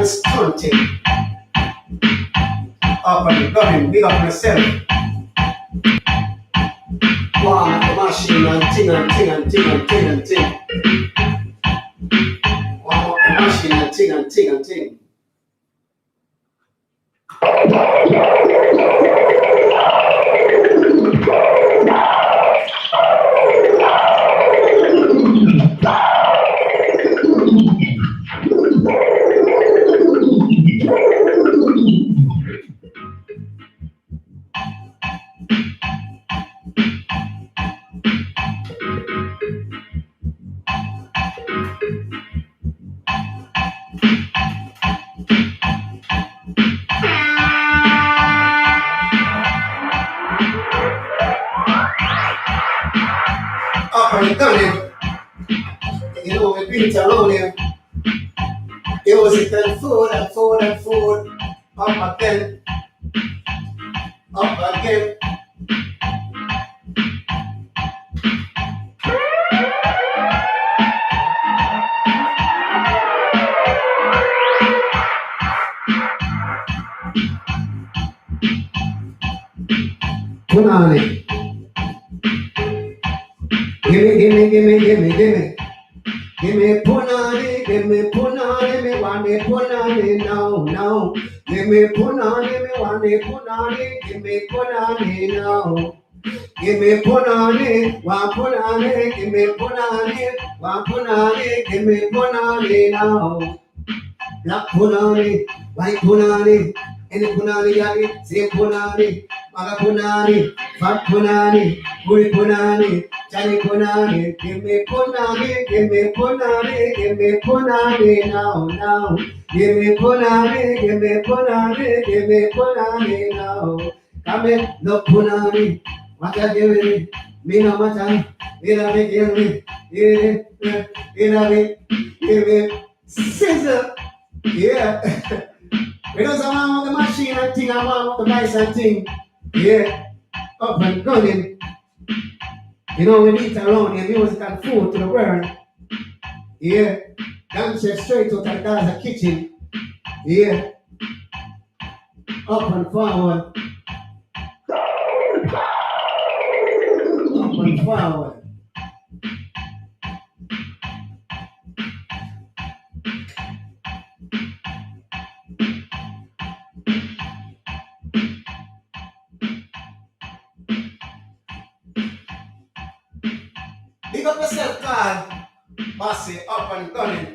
and stunting. Up and gunning, big up yourself. Wow, the machine and ting and ting and ting and ting and ting. Wow, the machine and ting and ting and ting. Up and gunning. You know, we beat around here. It was eating food and food and food. Up again. Up again. Punani. Give me punani, me want me punani now. Give me punani, me want me punani, give me punani now. Give me punani, want punani, give me punani, want punani, give me punani now. Black punani, white punani, any punani yagi, same punani, maga punani, fat punani, guri punani, chani punani, give me punani, give me punani, give me punani now. Give me punani, give me punani, give me punani now. Come in, no punani, what are you doing? Me no matter, give me, scissor. Yeah. We don't want the machine and thing, I want the nice and thing. Yeah. Up and gunning. You know, we need around here music and food to the world. Yeah. Dance straight out of the Gaza kitchen. Yeah. Up and forward. Up and forward. Big up yourself, God. Bossy, up and gunning.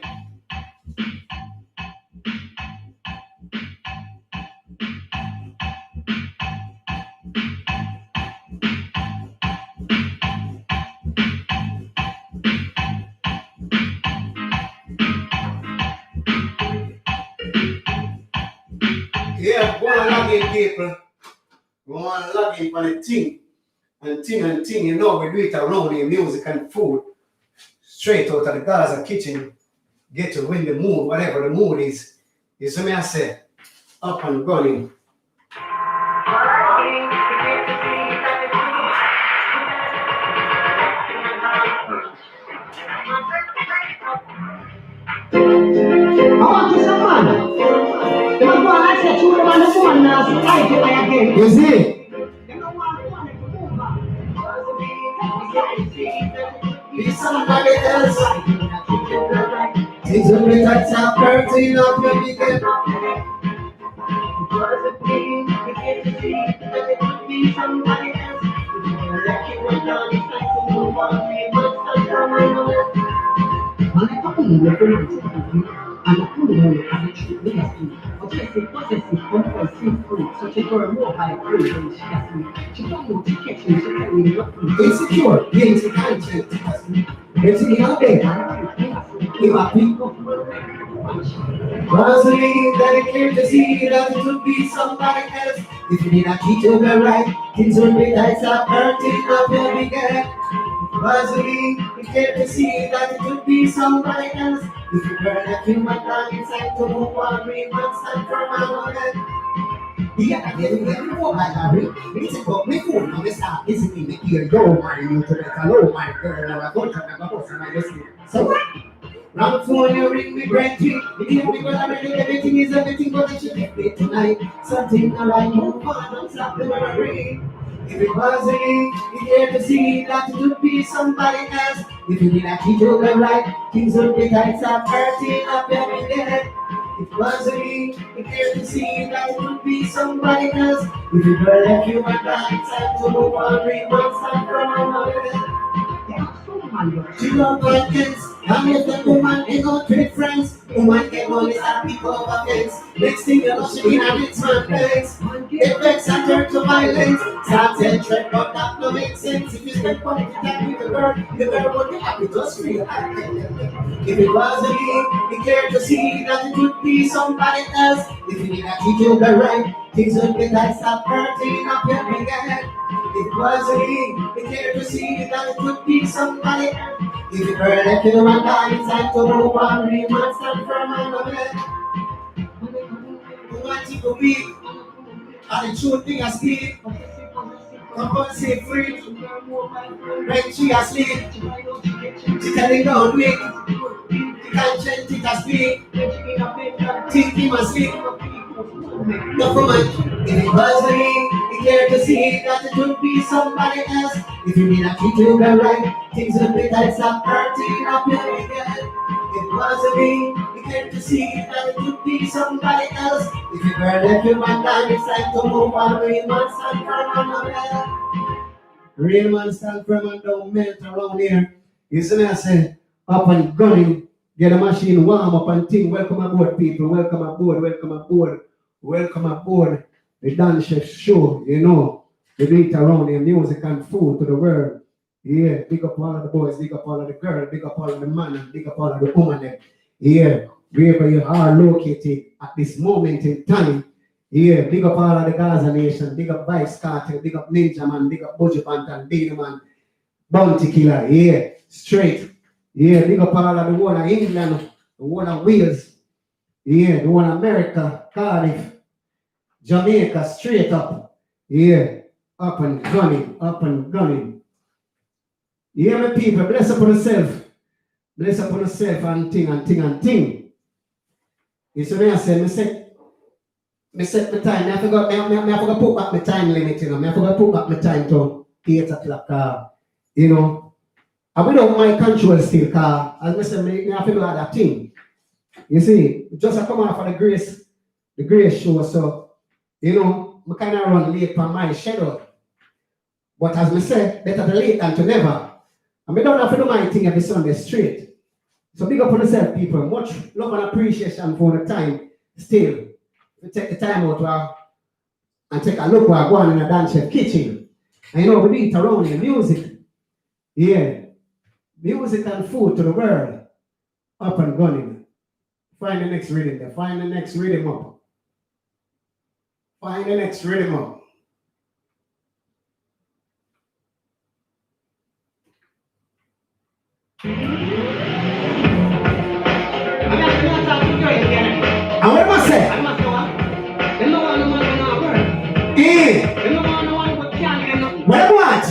Yeah, go and log in, people. Go and log in for the thing. And ting, you know, we do it around here, music and food. Straight out of the Gaza kitchen. Get to win the mood, whatever the mood is. You see me, I say, up and gunning. I want to some man. The man go and I said, you the man the woman now, so I do it again. You see? Be somebody else. It's a bit that's a curtain of your weekend. Because of me, we get to see that it could be somebody else. If you're lucky, we're done. It's like to move on. We must stop coming on. And I couldn't look at it. And I couldn't look at it. But yes, it possessive, compulsive fruit, such a girl more by a free when she has me. She don't know to catch me, she tell me nothing. Insecure, being to content. It's in your bed. Give up people. Rosalie, that it clear to see that it would be somebody else. If you need a key to the right, things will be tight, stop hurting up your weekend. Rosalie, it's clear to see that it would be somebody else. If you burn a human down inside to move on, we must stand for my moment. Yeah, I get it, go like a ring. It's about me phone, now we start listening, me hear yo, man, you to let a low, my girl, and I go to the boss, and I just say, so what? Wrong phone, you ring me great tea. You give me girl, everything is everything, but it should be tonight. Something alright, move on, don't stop the memory. If it wasn't you care to see that it would be somebody else. If you did not treat you right, things would be tight, stop hurting up every day. If it wasn't you care to see that it would be somebody else. If you were left you and I, it's time to move on, 3 months time from another. She love kids, and if the woman ain't got great friends, woman get money and people over fence. Next thing you know, she in a mix man place. Get vexed and turn to violence. Start saying tread, but that no make sense. If you spend quality time with the girl would be happy just for you. If it wasn't you care to see that it would be somebody else. If you need a treat you the right, things would be like stop hurting up your big head. It wasn't you care to see that it would be somebody else. If you were left you and I, it's time to move on, 3 months time from another. Romantic a week, and the truth thing I speak. Compulsive free, when she asleep, she telling down weak. She can't change it as speak. Thinking must sleep. No woman, if it was me, you care to see that it would be somebody else. If you need a treat to go right, things would be tight, stop hurting up your weekend. If it was me, you care to see that it would be somebody else. If you were left you one time, it's time to move on, 3 months and from another. Real man stand firm and don't melt around here. You see me, I say, up and gunning, get the machine warm up and ting. Welcome aboard, people. Welcome aboard, welcome aboard, welcome aboard. The dance chef show, you know. We do it around here, music and food to the world. Yeah, big up all of the boys, big up all of the girls, big up all of the man, and big up all of the women. Yeah, wherever you are located at this moment in time. Yeah, big up all of the Gaza nation, big up Vibez Cartel, big up Ninja Man, big up Budget Pantan, Dana Man, Bounty Killer, yeah, straight. Yeah, big up all of the one of England, the one of Wales, yeah, the one of America, Cardiff, Jamaica, straight up. Yeah, up and gunning, up and gunning. Yeah, my people, bless up on yourself. Bless up on yourself and ting and ting and ting. You see me, I say, me set my time. I forgot to put back my time limit, you know. I forgot to put back my time to 8 o'clock, you know. And without my control still, as I said, I feel like that thing. You see, just I come out for the grace show, so, you know, I kind of run late for my schedule. But as I said, better to late than to never. And I don't have to do my thing every Sunday straight. So big up on yourself, people. Much love and appreciation for the time still. We take the time out and take a look while going in a dance chef kitchen. And you know, we do it around here, music. Yeah. Music and food to the world. Up and running. Find the next rhythm there. Find the next rhythm up. Find the next rhythm up. And what must say? What what?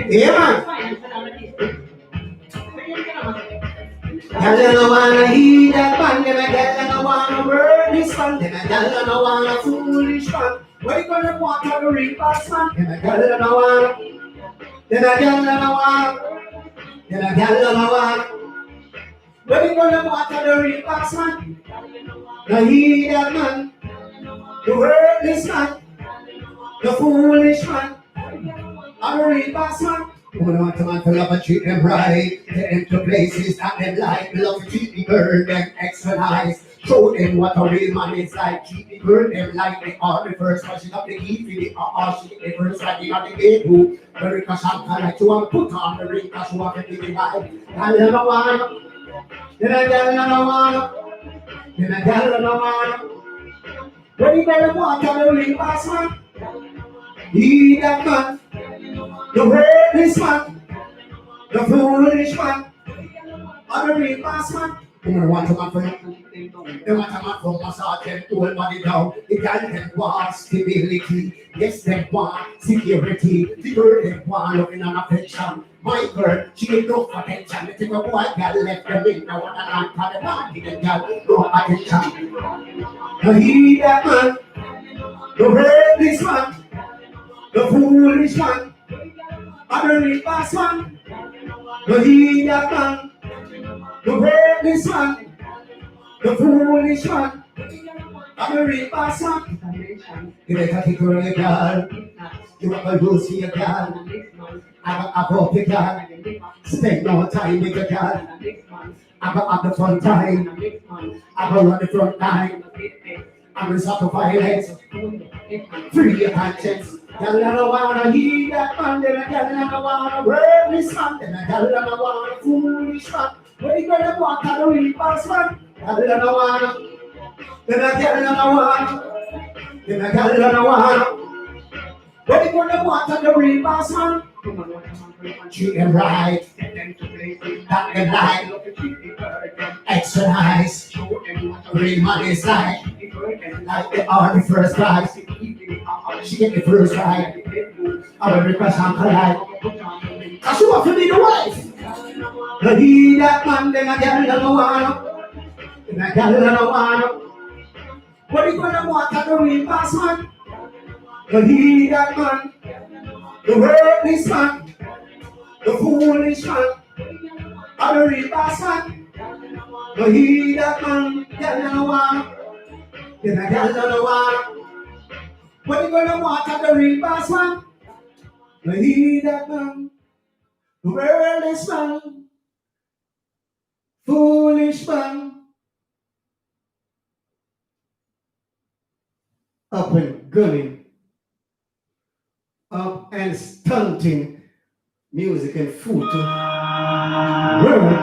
Yeah, man. Girl, don't wanna hear that man. Girl, don't wanna burn this man. Girl, don't wanna foolish man. Where you gonna walk on the reverse man? Girl, don't wanna. Girl, don't wanna. Girl, don't wanna. Where you gonna walk on the reverse man? Now hear that man. The worthless man. The foolish man. I'm a real boss man. Woman want a man to love and treat them right. Take them to places that them like. Love to treat the girl them extra nice. Show them what a real man is like. Keep the girl them like they are the first. Pushing up the key for the she the first right in the bedroom. Very cash and like you want to put on the ring cash you want to be the vibe. Girl you don't wanna. Then a girl you don't wanna. Then a girl you don't wanna. When you better walk on the ring boss man. He that man. The worthless man, the foolish man, I'm a real boss man. You want to man for you? The matter man from massage them whole body down. The girl them want stability. Yes, them want security. The girl them want loving and affection. My girl, she ain't no attention. Let the boy girl left them in. Now what I for the body, the girl no attention. Now he that man, the reckless man, the foolish man, and the reverse man. Now he that man, the reckless man, the foolish one, I'm a real person. You better take care of your girl. You have a rules for your girl. I go up your girl. Spend no time with your girl. I go up the front time. I go run the front line. I'm a suffer violence. Free your conscience. Girl, I don't wanna hear that man. Then I girl, I don't wanna work this man. Then I girl, I don't wanna foolish man. Where you gonna walk out the real boss man? Girl, I don't wanna. Then I girl, I don't wanna. Then I girl, I don't wanna. Where you gonna walk out the real boss man? Treat them right. That them like. Exercise. Real money's like they are the first prize. She get the first right. I will request her polite. Cause she want to be the wife. But he that man, then I girl don't wanna. Then I girl don't wanna. What you gonna want at the real boss man? But he that man, the worthless man, the foolish man, and the real boss man. But he that man, girl don't wanna. Then I girl don't wanna. What you gonna want at the real boss man? But he that man, the worthless man, foolish man, up and gunning, up and stunting music and food to world.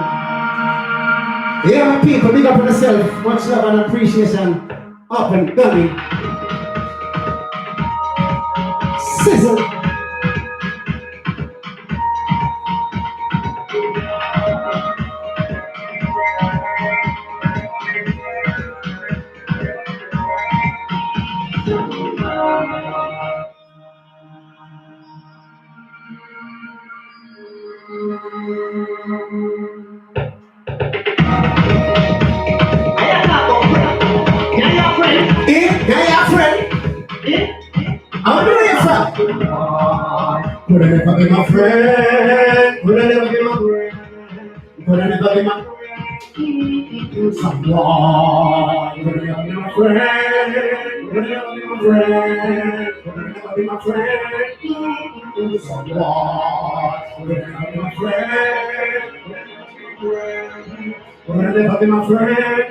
Yeah, my people, big up on yourself, much love and appreciation, up and gunning. Sizzle. Could I never be my friend? Could I never be my friend? Could I never be my friend? Someone. Could I never be my friend? Could I never be my friend? Could I never be my friend? Someone. Could I never be my friend? Could I never be my friend?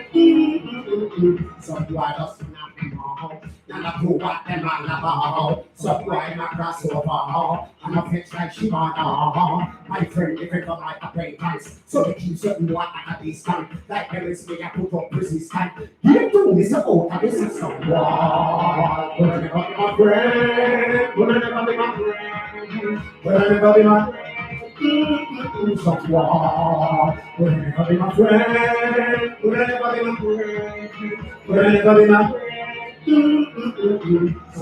So do I just not be more? And I do what them all about. So do I not cross over? And I fix like she wanna. My friend different from my acquaintance. So they keep certain what at a distance. Like there is me, I put up resistance. You do this about this is someone. Could I never be my friend? Could I never be my friend? Could I never be my friend? Someone. Could I never be my friend? Could I never be my friend? Could I never be my friend? So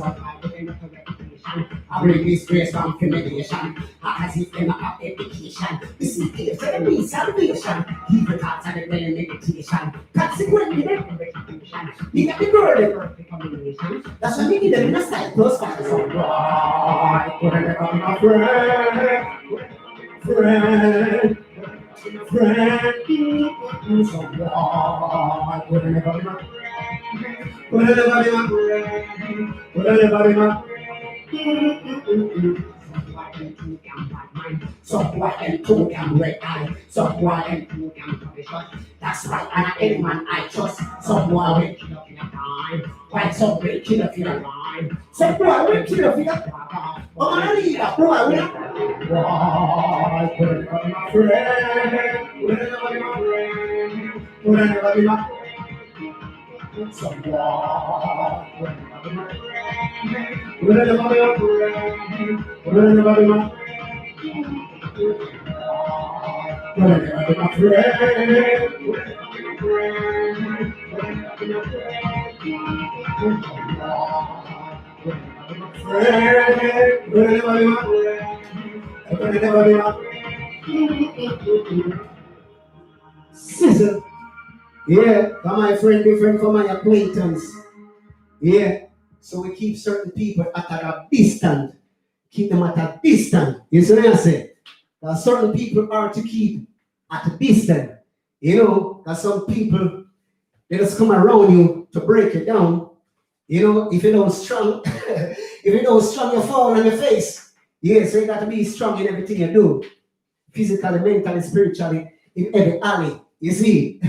I bring this grace from humiliation. As if they're not have education. This is the friendly salvation. Evil thoughts are the real meditation. Consequently, they're the reputation. You got the perfect combination. That's why we need them in a side close by. So why could I never be my friend? Friend. So why could I never be my friend? Could I never be my friend? Could I never be my friend? So why and two can red eye? So why and two can publish us? That's right, and any man I trust. So why we kill up in a time? Why so we kill up in a line? So why we kill up in a time? Oh, I need that boy. Why could I never be my friend? Could I never be my friend? Could I never be my friend? So why could I never be my friend? Could I never be my friend? Could I never be my friend? Could I never be my friend? Sister, yeah, for my friend different from my acquaintance. Yeah. So we keep certain people at a distance. Keep them at a distance. You see what I say? That certain people are to keep at a distance. You know, that some people they just come around you to break you down. You know, if you don't strong, if you don't strong, you fall on your face. Yeah, so you got to be strong in everything you do. Physically, mentally, spiritually, in every alley. You see?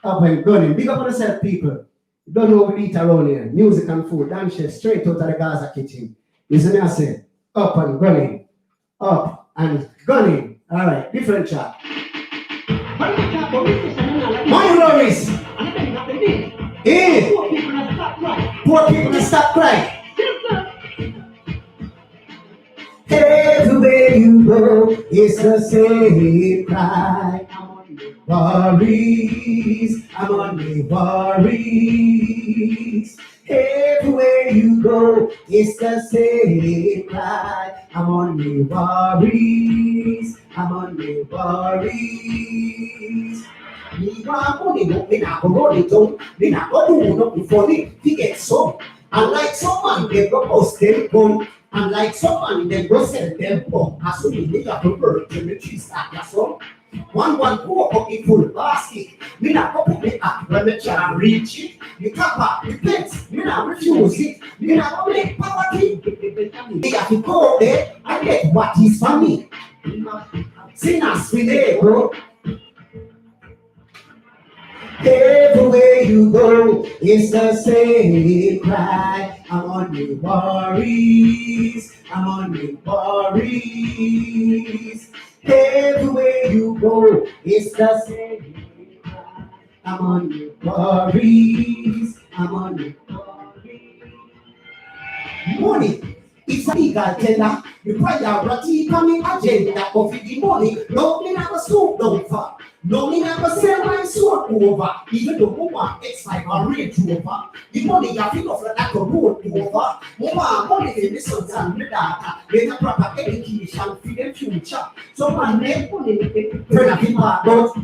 Up and running. Big up on yourself, people. You don't know what we eat around here. Music and food, dance straight out of the Gaza kitchen. You see me I say? Up and running. Up and gunning. All right, different chat. My worries. Eh? Poor people that stop crying. Everywhere you go, it's the same cry. Worries, I'm on the worries. Everywhere you go, it's the same cry. I'm on the worries, I'm on the worries. Me want money, but me not go run it down. Me not go do nothing funny to get some. And like someone, they go post them gun. And like someone, they go sell them bomb. As soon as they got to bird, then the tree start your son. One go up in full basket. Me not go put me up when me try to reach it. Me tap up, me pets, me not refuse it. Me not go make poverty. Me have to go there and get what is for me. Sinners we there, bro. Everywhere you go, it's the same cry. I'm on the worries, I'm on the worries. Everywhere you go, it's the same cry. I'm on the worries, I'm on the worries. Money. It's a legal tender. The priority coming agenda of the money. No, me never stoop down for. No, me never sell my sword over. Even though Mama X5 or Range Rover. The money you feel off like a road over. Mama, money for the sons and the daughter. Get a proper education for the future. So man, make money friend of him back. But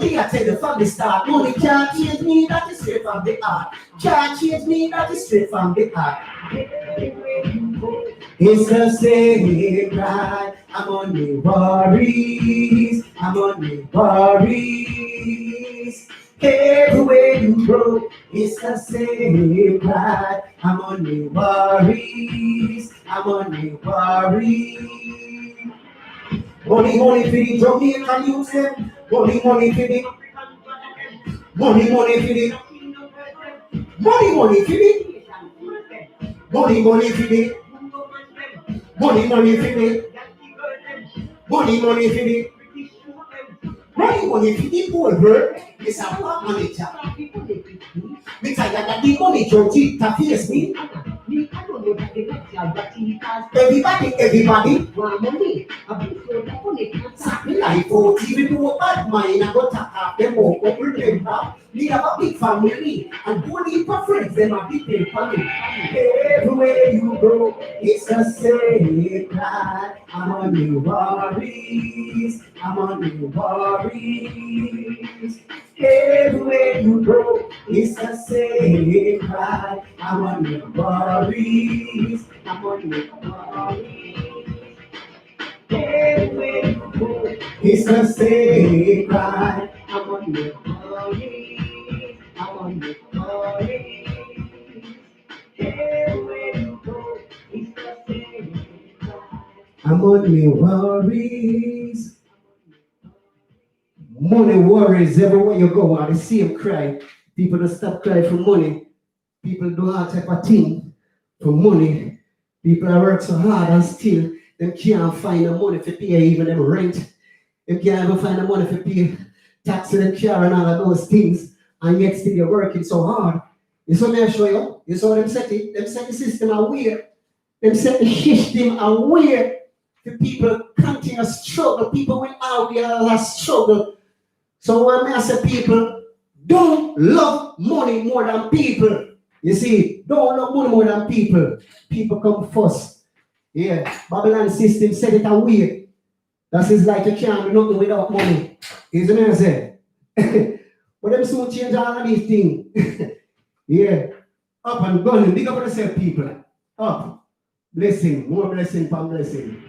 me I tell you from the start. Money can't change me, that is straight from the heart. Can't change me, that is straight from the heart. It's the same cry. I'm on the worries. I'm on the worries. Everywhere you go, it's the same cry. I'm on the worries. I'm on the worries. Money for the Jamaican youth them. Money for the money for the money for the money for the money for the money for the money for the poor girl. It's a bad manager. Me tired that the money don't face me. Everybody want money. Life out, even though a bad mind, I got to have them all. But remember, we have a big family, and only for friends, them are big family. Everywhere you go, it's the same cry. I'm on the worries, I'm on the worries. Everywhere you go, it's the same cry. I'm on the worries, I'm on the worries. Everywhere you go, it's the same cry. I'm on the worries, I'm on the worries. Everywhere you go, it's the same cry. I'm on the worries. Money worries everywhere you go are the same cry. People don't stop crying for money. People do all type of thing for money. People are work so hard and still them can't find the money to pay even them rent. They can't even find the money to pay tax to them car and all of those things. And yet still you're working so hard. You saw me I show you? You saw them set it? Them set the system aware. Them set the system aware. The people continue to struggle. People will out there struggle. So when I say people, Don't love money more than people. You see, don't love money more than people. People come first. Yeah, Babylon system set it away. That is like you can't do nothing without money. Isn't it? Say? But them soon change all of these things. Yeah, up and going. Big up for yourself, people. Up. Blessing, more blessing, from blessing.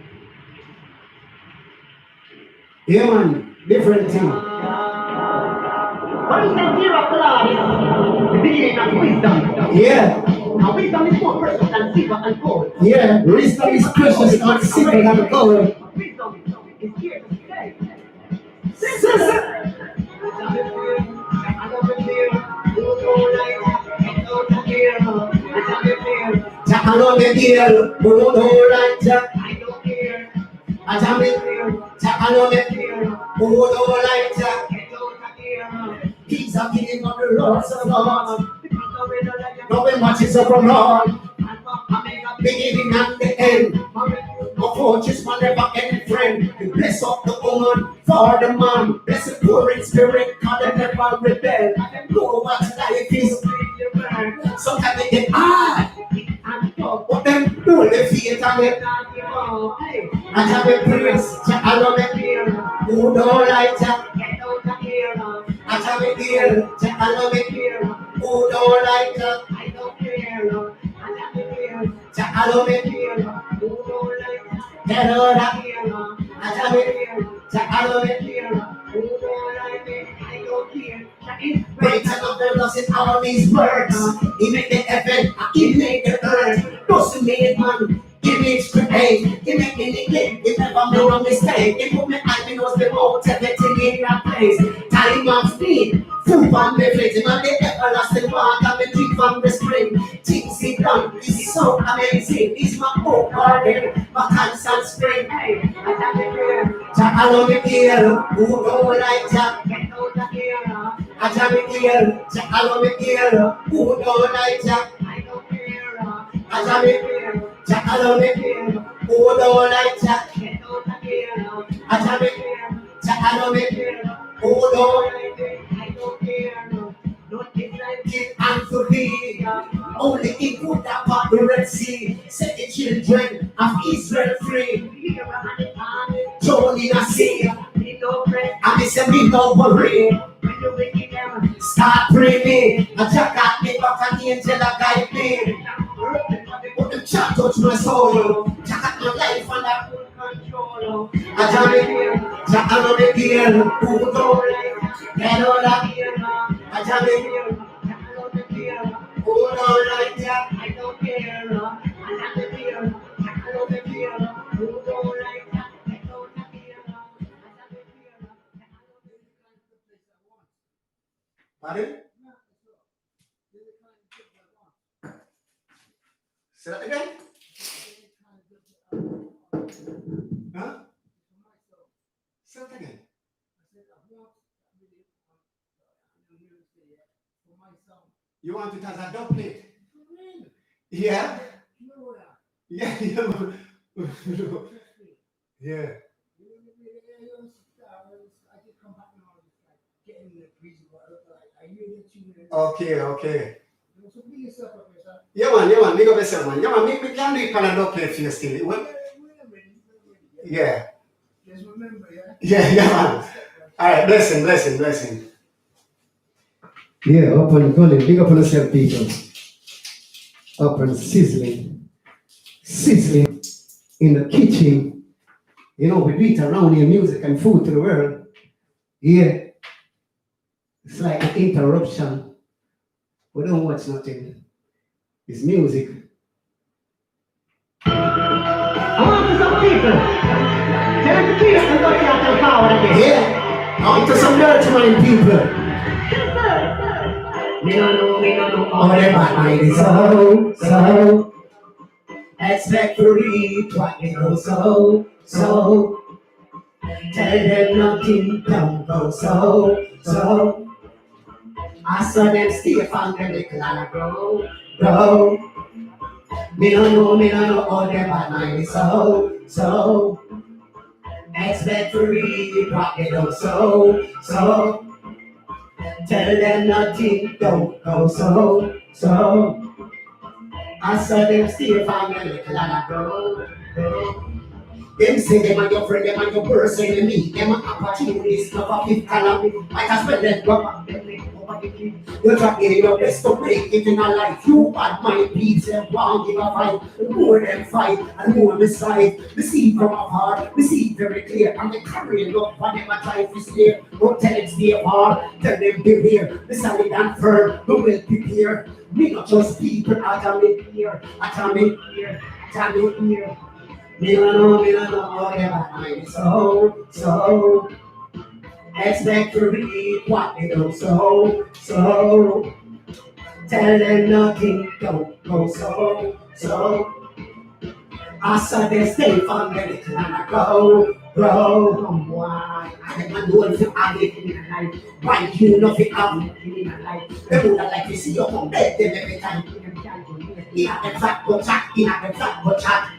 Yeah, man, different thing. What is the fear of the Lord? The beginning of wisdom. Yeah. Now wisdom is more precious than silver and gold. Yeah, wisdom is precious than silver and gold. Wisdom is here to stay. Jack alone the deal, who don't like Jack. I don't care. I jam it, Jack alone the deal, who don't like Jack. Get out of here. He's a king of the lords of lords. No Knowing what is up from all, one. beginning and the end. No fortunes will never end, friend. You bless up the woman for the man. Bless the poor in spirit, cause they never rebel. Know what life is. Sometimes they get hard, but them do the faith and it. I have a praise, Jack, I love it. Who don't like Jack? I have a deal, Jack, I love it. Who don't like Jack? I don't care. Jack, I love it. Get out of here. I have it. Jack, I love it. Greater of the loss in all these words. He made the heaven, he made the earth. Doesn't make man, he makes create. He make me negate, he never made a mistake. He put me eyes, he knows the mouth, everything in that place. Time of speed, food from the plate. Him and the everlasting water, me drink from the spring. Things he done is so amazing. He's my hope garden, my constant spring. Jack, I love it here, who don't like Jack? I jam it here, Jack, I love it here, who don't like Jack? I jam it here, Jack, I love it here, who don't like Jack? I jam it here, Jack, I love it here, who don't like it? And to be only in good about the Red Sea, set the children of Israel free. Johnny I see, and they say me no worry. Start praying, a Jack got me back an angel a guide me. Put the chat touch my soul, Jack got my life under control. I jam it here, Jack I love it here, who don't like get all that. I jam it here, Jack I love it here, who don't like Jack? I don't care. I jam it here, Jack I love it here, who don't like Jack? I don't care. I jam it here, Jack I love it here. Pardon? Say that again? Huh? Say that again. You want it as a dub plate? Yeah? Yeah, yeah. Okay. Yeah, man, big up yourself, man. Yeah, man, we can do it kind of dub plate for you still. Yeah. Just remember, Yeah, man. Alright, blessing. Yeah, up and going, big up on yourself, people. Up and sizzling in the kitchen. You know, we do it around here, music and food to the world. Yeah, it's like an interruption. We don't watch nothing. It's music. I want to some people. Tell the kids to go to the power again. Yeah, I want to some dirty mind people. Me no know. All the bad mind is so. Expect to read what they go so. Tell them nothing don't go so. I saw them stay from the little and grow. Me no know all the bad mind is so. Expect to read what they go so. Tell them nothing don't go so. I saw them stay from your little and I go. Them say them are your friend, them are your person, enemy. Them are opportunities, not a fifth column. Might as well let go back them leg over the cliff. You're trying your best to break it in a life. You bad mind beats them, won't give a fight. The more them fight, and the more they strive. We see from afar, we see very clear. And they carry up whatever life is there. Don't tell them stay apart, tell them beware. The solid and firm, we will prepare. We not just people, I can make here, I can make here, I can make here. Me no know, yeah, so expect to read what they don't so tell them nothing don't go so I saw them stay from the little and I grow. Why? I never know if you have it in a life. Why you know if you have it in a life? They would like to see you come back them every time. In a fat go chat, in a fat go chat.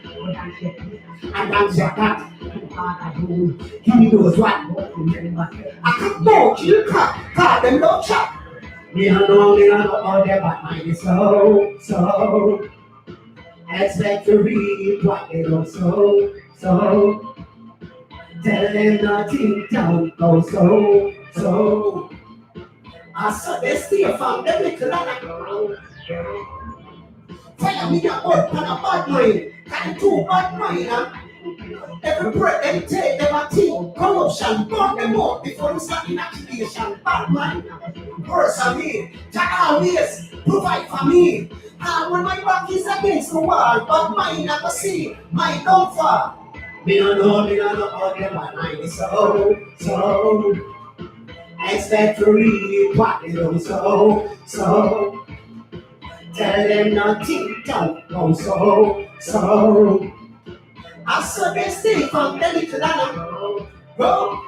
And dance your cat. He knows what. I can't go, you can't. Call them no chat. Me no know all their bad mind is so. Expect to read what they don't so tell them nothing don't go so I saw they stay from the little and I grow. Tell me your old pan a bad mind, can do bad mind. Every breath they take, them a think corruption, burn them up before we start in accusation. Bad mind, worse than me, Jack always provide for me. And when my back is against the wall, but mine I go see my downfall. Me no know all them bad mind is so expect to read what they don't so tell them nothing don't go so I saw them stay from the little and I grow.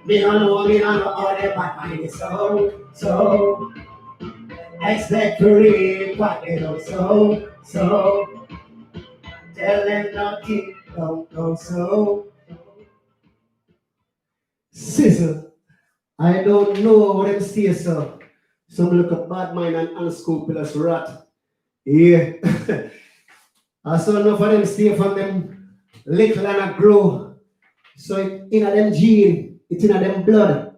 Me no know all them bad mind is so expect to read what they don't so tell them nothing don't go so. Sister, I don't know what them say so. Some look at bad mind and unscrupulous rat. Yeah. I saw enough of them stay from them little and I grow. So it's in them gene, it's in them blood.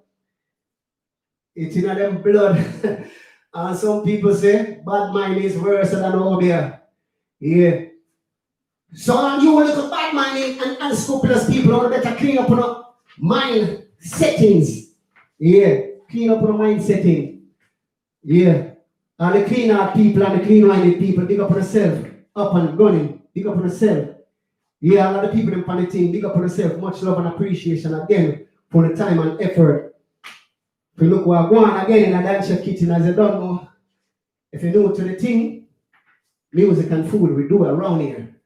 It's in them blood. And some people say bad mind is worse than obia. Yeah. So you look at bad mind and unscrupulous people, you better clean up on mind settings. Yeah. Clean up on mind setting. Yeah. And the clean out people and the clean minded people, dig up on yourself. Up and running. Dig up on yourself. Yeah, a lot of people in the team, dig up on yourself. Much love and appreciation again for the time and effort. If you look what I'm going again in a dance kitchen, as you don't know, if you're new to the thing, music and food we do around here.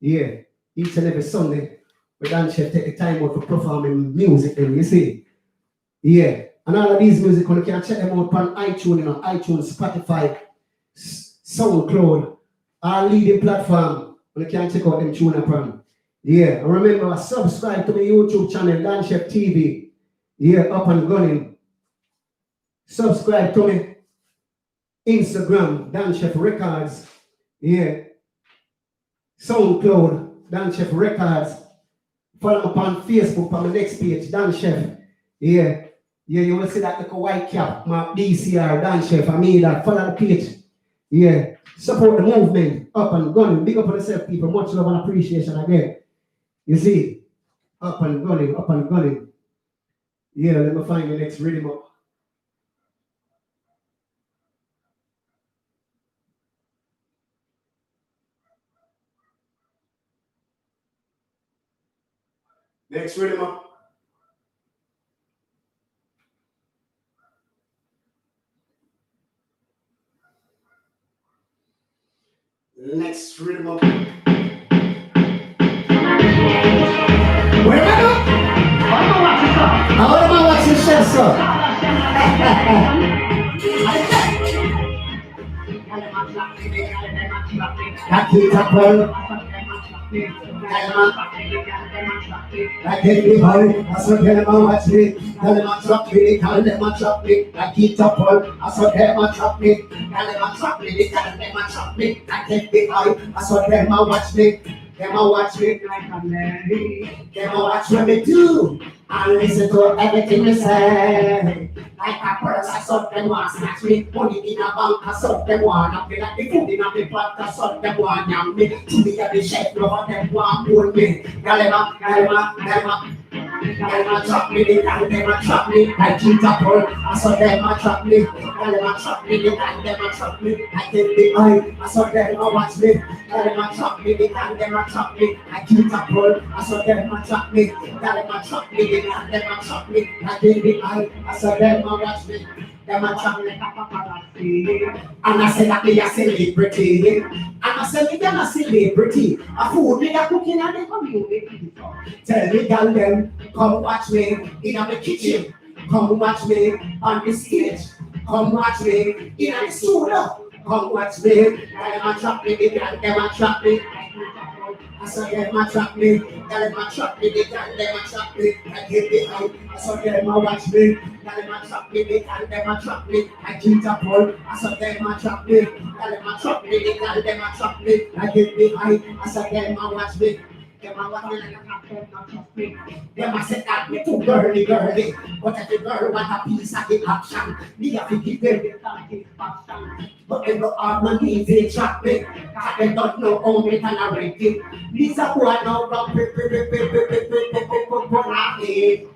Yeah, each and every Sunday, we dance take the time out for performing music, and you see. Yeah, and all of these music, you can check them out on iTunes, Spotify, SoundCloud, our leading platform. You can check out them tune upon. Yeah, and remember, subscribe to my YouTube channel, Dance TV. Yeah, up and running. Subscribe to me. Instagram, Dan Chef Records. Yeah. SoundCloud, Dan Chef Records. Follow me on Facebook on the next page, Dan Chef. Yeah. Yeah, you will see that little white cap, my DCR, Dan Chef. I mean that. Follow the page. Yeah. Support the movement. Up and running. Big up on yourself, people. Much love and appreciation again. You see? Up and running, up and running. Yeah, let me find the next rhythm up. Next rhythm up. Next rhythm up. Where am I going? How am I watching chef, sir? That keeps up well. I get me high, I saw them a watch me. Tell them a trap me, tell them a trap me. I keep up on, I saw them a trap me. Tell them a trap me, tell them a trap me. I get me high, I saw them a watch me. Them a watch me like a Mary. Them a watch what me do and listen to everything me say. Like a purse, I saw them want snatch me. Money in a bank, I saw them want up me. Like the food in a me pot, I saw them want yam me. To me a the chef, love them want hold me. Galema, them a trap me, them a trap me. I keep up on, I saw them a trap me. Them a trap me, them a trap me. I take the eye, I saw them a watch me. Them a trap me, them a trap me. I keep up on, I saw them a trap me. Them a trap me, them a trap me. I take the eye, I saw them a watch me. Them a trap me like a paparazzi. And I said that me a celebrity. And I said me them a celebrity. A food me a cooking and they community. Tell me girl them, come watch me in the kitchen. Come watch me on the stage. Come watch me in the studio. Come watch me. Them a trap me, them a trap me. I saw them a trap me. Them a trap me, them a trap me. I give the eye. I saw them a watch me. Them a trap me, them a trap me. I keep the ball. I saw them a trap me. Them a trap me, them a trap me. I give the eye. I saw them a watch me. Them a watch me like a captain, not trust me. Them a say that me too girly. But if the girl want a piece of the action, me have to give them the satisfaction. But they no hard man easy trap me. Cause they don't know how me tolerate it. These are who I know from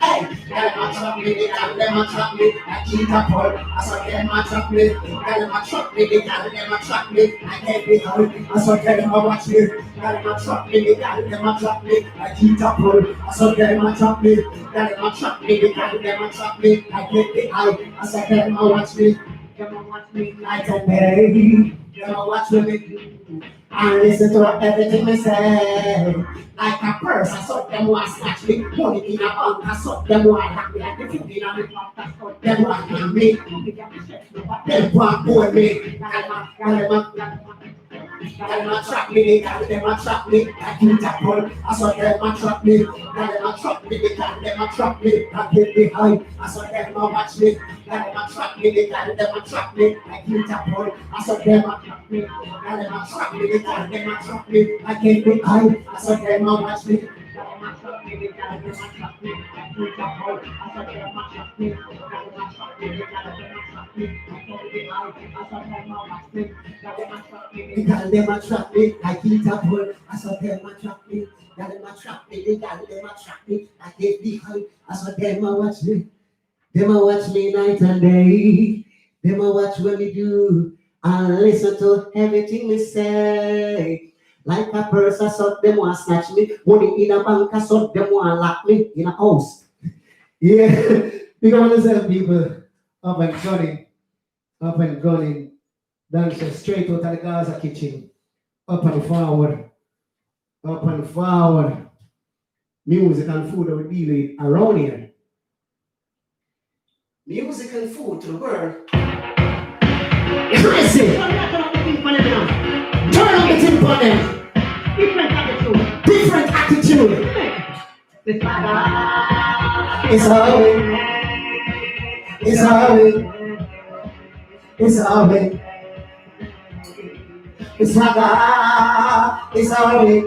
Hey, them a trap me, them a trap me. I keep a pull. I saw them a trap me. Them a trap me, them a trap me. I can't be hard. I saw them a watch me. Them a trap me, them a trap me. I keep a pull. I saw them a trap me. Them a trap me, them a trap me. I can't be hard. I saw them a watch me. Them a watch me like a baby. Them a watch me. And listen to everything me say. Like a purse, I saw them want snatch me. Money in a bank, I saw them want lock me. Like the food in a me pot, I saw them want yam me. Them want hold me. Them a trap me, them a trap me. I keep that pull. I saw them a trap me. Them a trap me, them a trap me. I get behind. I saw them a watch me. Them a trap me, them a trap me. I keep that pull. I saw them a trap me. Them a trap me, them a trap me. I get behind. I saw them a watch me. Them a trap me, them a trap me. I keep that pull. I saw them a trap me. Them a trap me, them a trap me. I get behind. I saw them a watch me. Them a trap me, I keep a pull. I saw them a trap me. Them a trap me, them a trap me. I get behind. I saw them a watch me. Them a watch me night and day. Them a watch what me do and listen to everything me say. Like a purse, I saw them want snatch me. Money in a bank, I saw them want lock me in a house. Yeah, you can understand people up and gunning. Dance straight out of the Gaza kitchen. Up and forward. Music and food that we deal with around here. Music and food to the world. Crazy! Turn on the thing for them. Different attitude. It's our way. It's our way. It's Gaza, it's our way.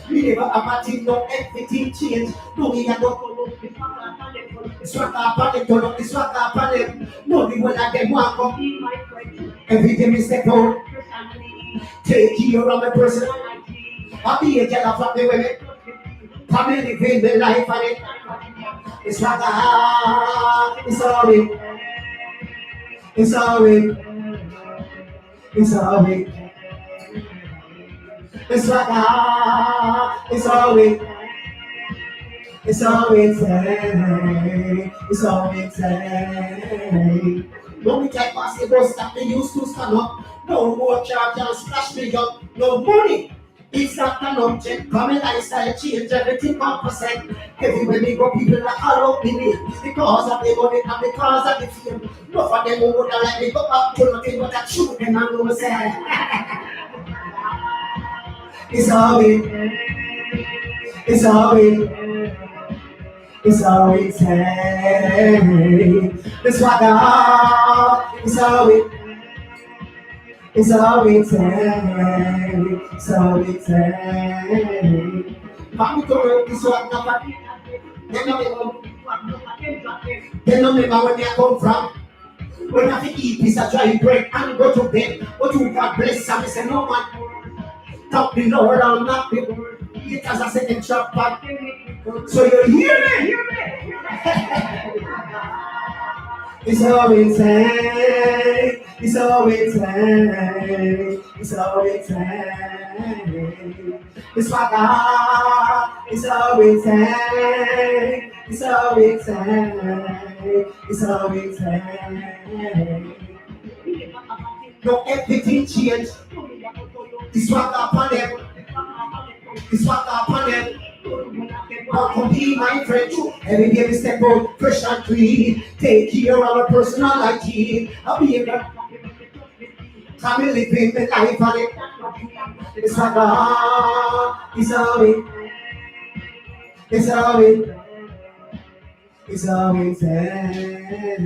We never have a no everything change. No, we are not going to swag up on it. No, we will let them walk up. Every day we step out. Take care of my personality. I'll be a jealous of the women. Come in, live the life on it. It's like it's all it. It's all it. It's all it. It's like it's all it. It's all it say. It's all it say. No, we can't pass the bus that they used to stand up. No more charge and splash me up. No money It's not an object, come lifestyle change, everything 1%. Everywhere we go, people are all up in it. It's because of the money and because of the fame. No for them who would have let me go back to nothing but a truth and I'm gonna say. It's all it, it's all it, it's all it takes. It's what God, it's all it. It's all it takes, it's all it takes. Come to work, it's what nobody. They don't remember where they come from. When I have to eat piece of dry bread and go to bed, but you God bless and say no man. Talk the Lord and not the word. It has a second chapter. So you hear me? It's all it takes, it's all it takes, it's all it takes. It's what God, it's all it takes, it's all it takes, it's all it takes. No everything change. It's what upon them. It's what upon them. How come be my friend? Every day we step out, fresh and clean. Take care of our personal hygiene. I'll be able to come and living the life on it. It's what God. It's all it. It's all it. It's all it takes.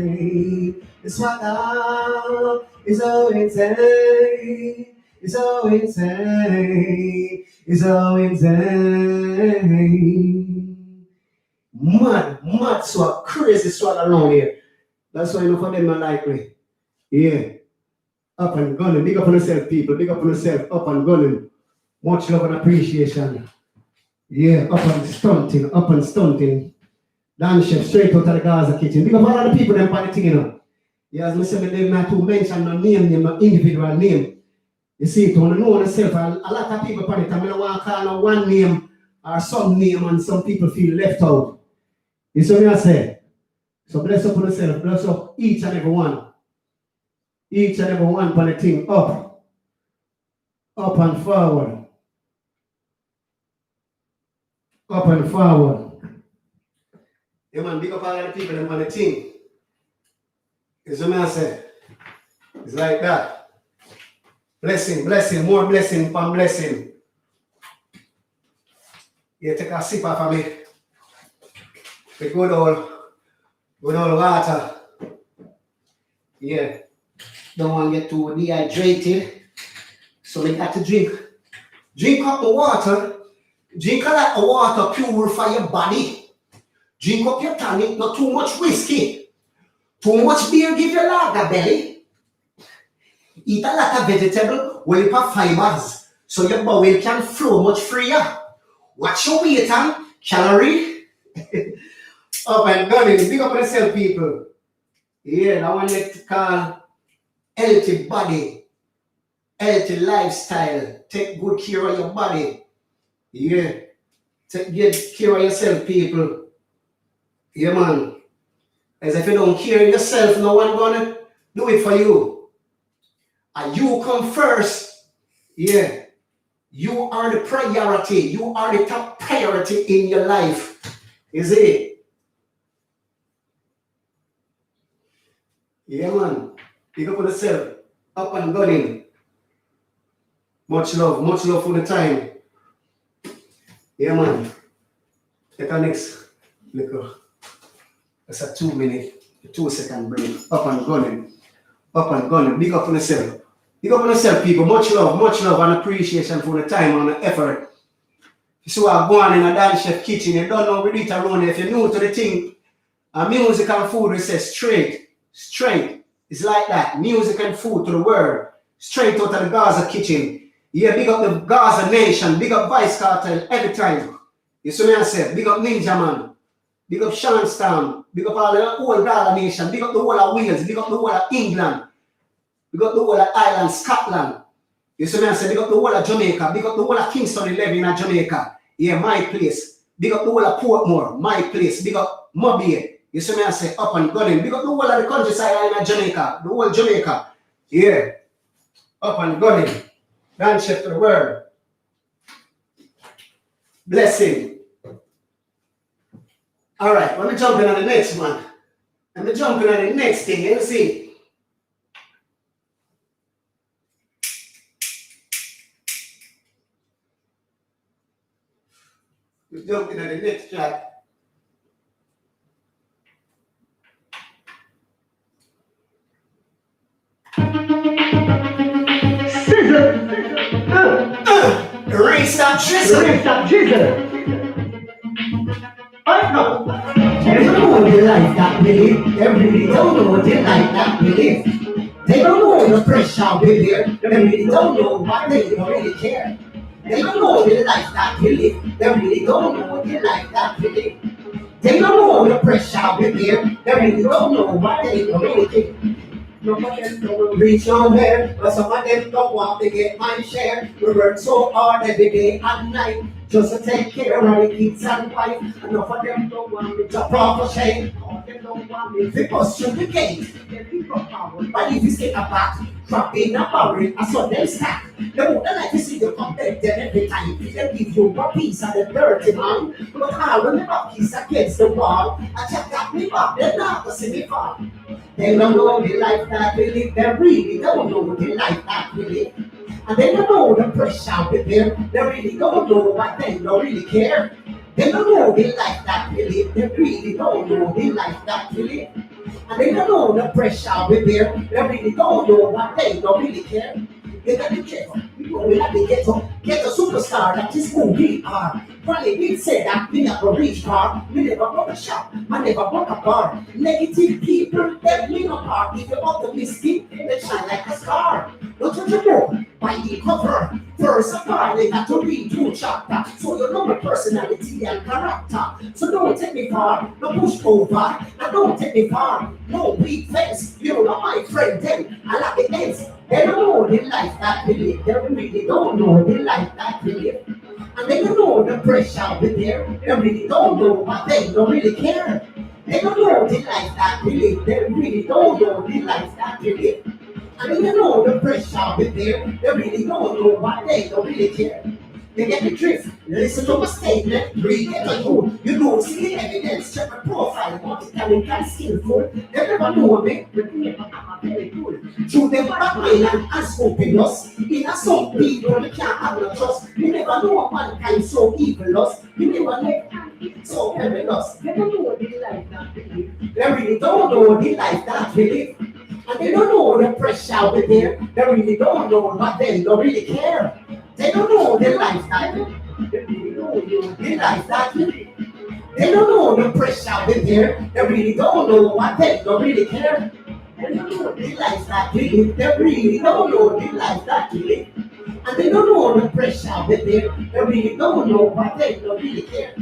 It's what God. It's all it takes. It's all it takes. It's all it takes. Mad, so crazy swag around here. That's why enough of them are like me. Yeah. Up and gunning. Big up on yourself, people. Big up on yourself. Up and gunning. Much love and appreciation. Yeah. Up and stunting. Up and stunting. Dan chef straight out of the Gaza kitchen. Big up all of the people them on the thing, you know. Yeah, as I said, they not to mention no name, no individual name. You see, to know yourself, a lot of people on it, I don't want to call no one name or some name, and some people feel left out. You see what I say? So bless up on yourself, bless up each and every one. Each and every one on the thing, up and forward. Up and forward. Yeah, man, big up all of the people on the thing. You see what I say? It's like that. Blessing, blessing, more blessing upon blessing. Yeah, take a sip of me. The good old water. Yeah. Don't want to get too dehydrated. So we got to drink. Drink up the water. Drink a lot of water, purify your body. Drink up your tonic, not too much whiskey. Too much beer give you lager belly. Eat a lot of vegetable, well have fibers, so your bowel can flow much freer. Watch your weight and calorie. Up and gunning, big up on yourself, people. Yeah, I want you to call healthy body, healthy lifestyle. Take good care of your body. Yeah, take good care of yourself, people. Yeah, man. As if you don't care of yourself, no one gonna do it for you. And you come first. Yeah. You are the priority. You are the top priority in your life. Is it? Yeah, man. Pick up on yourself. Up and gunning. Much love for the time. Yeah, man. Take a next little. That's a 2 minute, 2 second break. Up and gunning. Up and gunning. Big up on yourself. Big up on yourself, people. Much love and appreciation for the time and the effort. You see what going on in a dance chef kitchen, you don't know we do it around here. If you're new to the thing, music and food, we say straight. It's like that. Music and food to the world. Straight out of the Gaza kitchen. Yeah, big up the Gaza nation. Big up Vice Cartel every time. You see what I say? Big up Ninja Man. Big up Shanstown. Big up all the whole Gaza nation. Big up the whole of Wales. Big up the whole of England. Big up the whole of Ireland, Scotland. You see what I say? Big up the whole of Jamaica. Big up the whole of Kingston 11 in Jamaica. Yeah, my place. Big up the whole of Portmore. My place. Big up Mobile. You see what I say? Up and gunning. Big up the whole of the countryside in Jamaica. The whole Jamaica. Yeah. Up and gunning. Dance chef to the world. Blessing. All right, let me jump in on the next one. Let me jump in on the next thing. You see. We're jumping on the next track. Race up drizzle. Race up drizzle. I know. They don't know the life that we live. They really don't know the life that we live. They don't know the pressure we live. They really don't know what they don't really care. They don't know the life that we live. They really don't know the life that we live. They don't know the pressure we live. They really don't know what they don't really care. Some of them don't reach nowhere, but some of them don't want to get my share. We work so hard every day and night just to take care of the kids and wife. Enough of them don't want me to proper shame. All them don't want me to bust through the gate. But if you stay back, drop in a barrel, I saw them stack. They wouldn't like to see you come back there every time. They give you a piece of the dirty man. But I remember piece against the wall. I just got me back, they're not to see me fall. They don't know the life that we live. They really don't know the life that we live. And they don't know the pressure we bear. They really don't know what they don't really care. They don't know the life that we live. They really don't know the life that we live. And they don't know the pressure we bear. They really don't know what they don't really care. They got to be careful. We have to get a superstar that is who we are. Funny, we say that we never reach far. We never broke a shop. I never broke a bar. Negative people, they lean apart. If you're optimistic, they shine like a star. Don't you know? By the cover, first of all, they got to read two chapters. So you know my personality and character. So don't take me far, no push over. Now don't take me far, no weak face. You know my friend, then I like the ends. They don't know the life that we live. They really don't know the life that we live. And they don't know the pressure we bear. They really don't know what they don't really care. They don't know the life that we live. They really don't know the life that we live. And they don't know the pressure we bear. They really don't know what they don't really care. They get the drift. Listen to my statement. Read it on you. You don't see the evidence. Check my profile. Multi-talent and skillful. They never know me. But they never have a very good. Through them backline and unspoken us. In a some people they can't have no trust. You never know mankind so evil us. You never know so perilous. They don't know the life that we live. They really don't know the life that we live. And they don't know the pressure we bear. They really don't know what they don't really care. They don't know the life that we live. They really don't know the life that we live. They don't know the pressure we bear. They really don't know what they don't really care. They don't know the life that we live. They really don't know the life that we live. And they don't know the pressure we bear. They really don't know what they don't really care.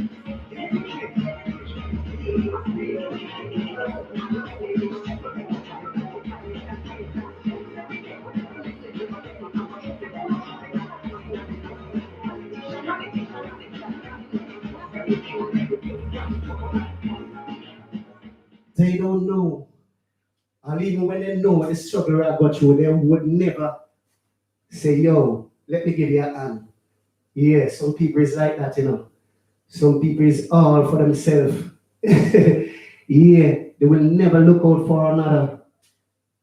They don't know. And even when they know the struggle I got through, they would never say, yo, let me give you a hand. Yeah, some people is like that, you know. Some people is all for themselves. Yeah, they will never look out for another.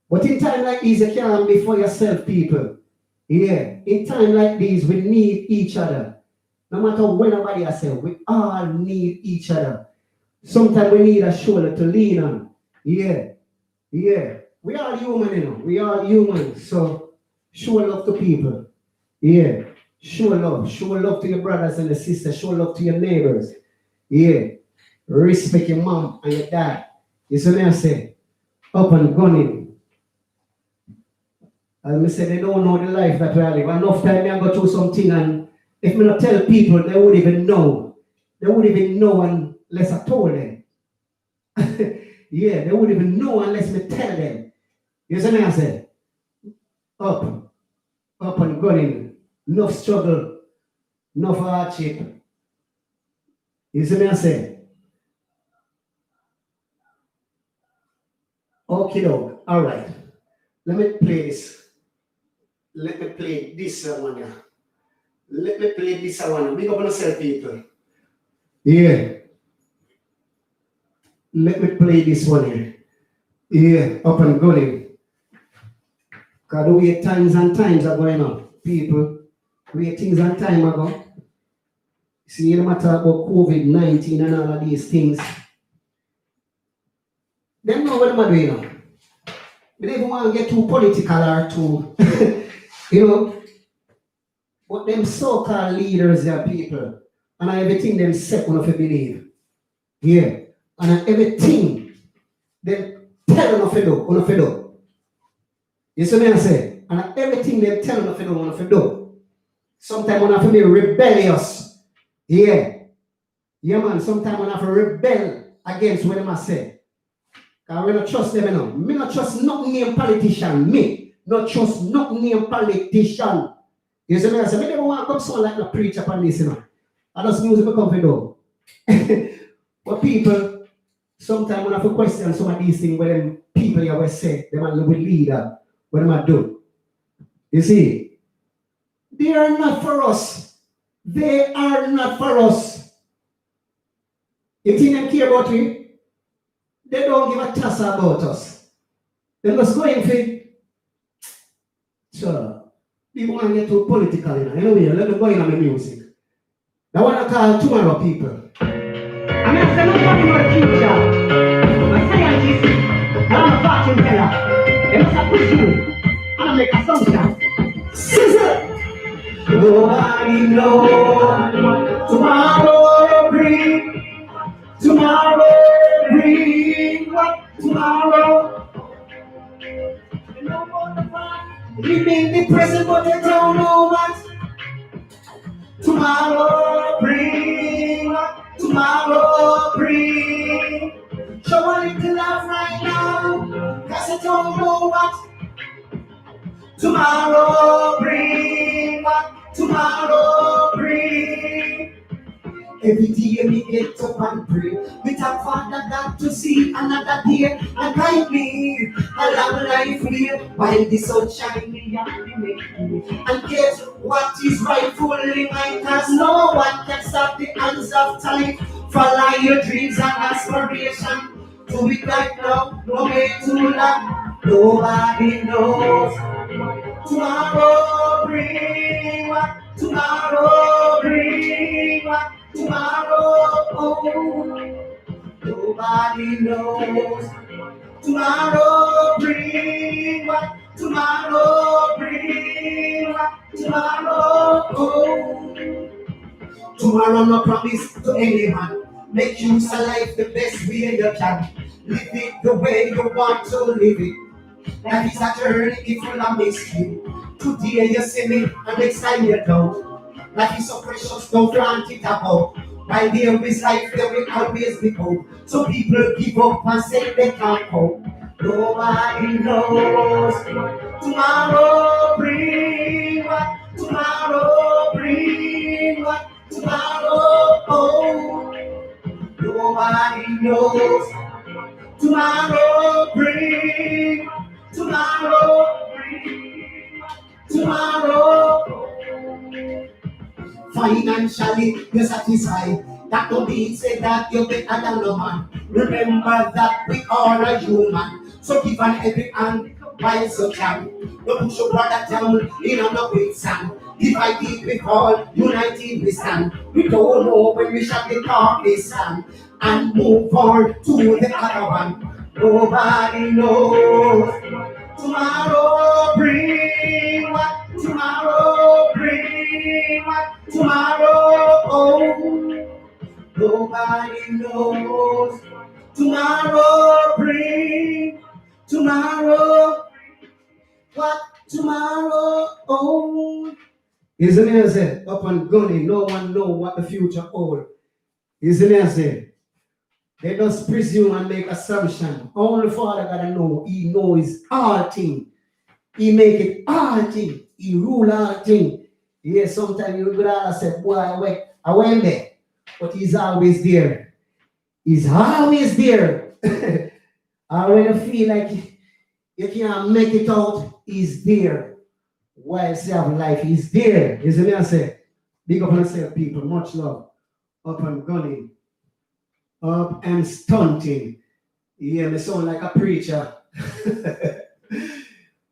But in time like these, you can't be for yourself, people. Yeah, in time like these, we need each other. No matter when nobody has said, we all need each other. Sometimes we need a shoulder to lean on. Yeah. We are human, you know. We are human. So show love to people. Yeah. Show love. Show love to your brothers and your sisters. Show love to your neighbors. Yeah. Respect your mom and your dad. You see what I say? Up and gunning. As I said, they don't know the life that we live. Enough time I go through something, and if I not tell people, they wouldn't even know. They wouldn't even know unless I told them. Yeah, they wouldn't even know unless I tell them. You see what I say? Up and gunning. Enough struggle, enough hardship. You see what I say? Okay, dog. All right. Let me play this. Let me play this one here. Let me play this one. Big up on yourself, people. Yeah. Let me play this one here. Yeah, up and going. Because the way times and times are going on. People, the way things and time are going. See, no matter about COVID-19 and all of these things, them know what they're doing now. They don't even want to get too political or too, you know, but them so-called leaders are people. And everything them set on if you believe. Yeah. And everything them tell on if you do. You see what I say? And everything them tell on if you do. Sometimes when I have to be rebellious. Yeah. Yeah, man. Sometimes when I have to rebel against what I say. Because we don't trust them enough. Me not trust not name politician. Me not trust not name politician. You see what I say? Me never want to come sound like a preacher upon this, you know. I just music become for do. But people, sometimes when I have to question some of these things, where them people you always say, they might be leader, what they might do. You see, they are not for us. They are not for us. You think they care about we? They don't give a toss about us. They just go in for, sure, people want to get too political, you know. Anyway, let them go in on the music. I want to call tomorrow people. I mean, I say nobody know the future. My scientist, and I'm a fortune teller. They must have presumed, and I make assumptions. Nobody knows tomorrow bring. Tomorrow bring what tomorrow. We may be present, but they don't know what tomorrow bring. What tomorrow bring. Show a little love right now, cause I don't know what tomorrow bring. What tomorrow bring. Every day me get up and pray. We thank Father God to see another day and guide me a long life here while the sun shining and me and get what is rightfully mine, cause no one can stop the hands of time. Follow your dreams and aspiration. Do it right now, no way too long. Nobody knows tomorrow bring what tomorrow bring what tomorrow oh. Nobody knows tomorrow bring what tomorrow bring what tomorrow oh. Tomorrow no promise to any man. Make use of life the best way you can. Live it the way you want to live it. Life is a journey, it's full of mystery. Today you see me, and next time you don't. Life is so precious, don't grant it about. While there is life, there will always be hope. So people give up and say they can't cope. Nobody knows tomorrow bring what tomorrow bring what tomorrow oh. Nobody knows tomorrow bring. Tomorrow, tomorrow, financially you're satisfied. That don't mean say that you're better than no man. Remember that we are a human. So give an every hand while you can. Don't push your brother down in a no quicksand. Divided we fall, united we stand. We don't know when we shall get off this stand and move on to the other one. Nobody knows tomorrow bring what tomorrow bring what tomorrow oh. Nobody knows tomorrow bring tomorrow what tomorrow oh. Isn't it say up and gunning, no one know what the future holds. Isn't it say? They just presume and make assumption. Only Father God know. He knows all things. He make it all things. He rule all things. Yes, sometimes you would say, boy, I went there. But he's always there. He's always there. I when you feel like you can't make it out, he's there. While you have life, he's there. Isn't it? I say, big up on yourself, people. Much love. up and gunning, up and stunting. Yeah, me sound like a preacher.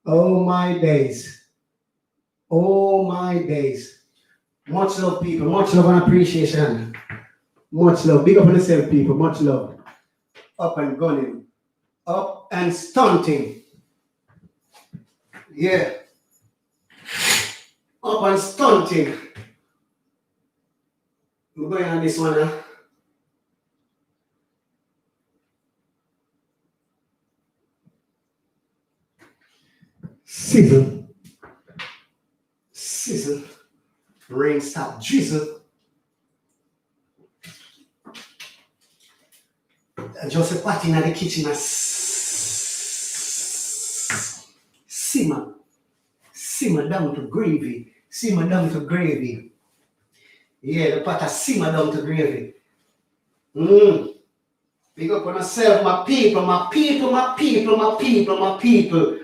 Oh my days. Oh my days. Much love, people. Much love and appreciation. Much love. Big up on yourself, people. Much love. Up and gunning. Up and stunting. Yeah. Up and stunting. We're going on this one now. Sizzle. Sizzle. Rain stop drizzle. And just a party in the kitchen and simmer. Simmer down to gravy. Simmer down to gravy. Yeah, the pot simmer down to gravy. Big up on yourself, my people, my people, my people, my people, my people.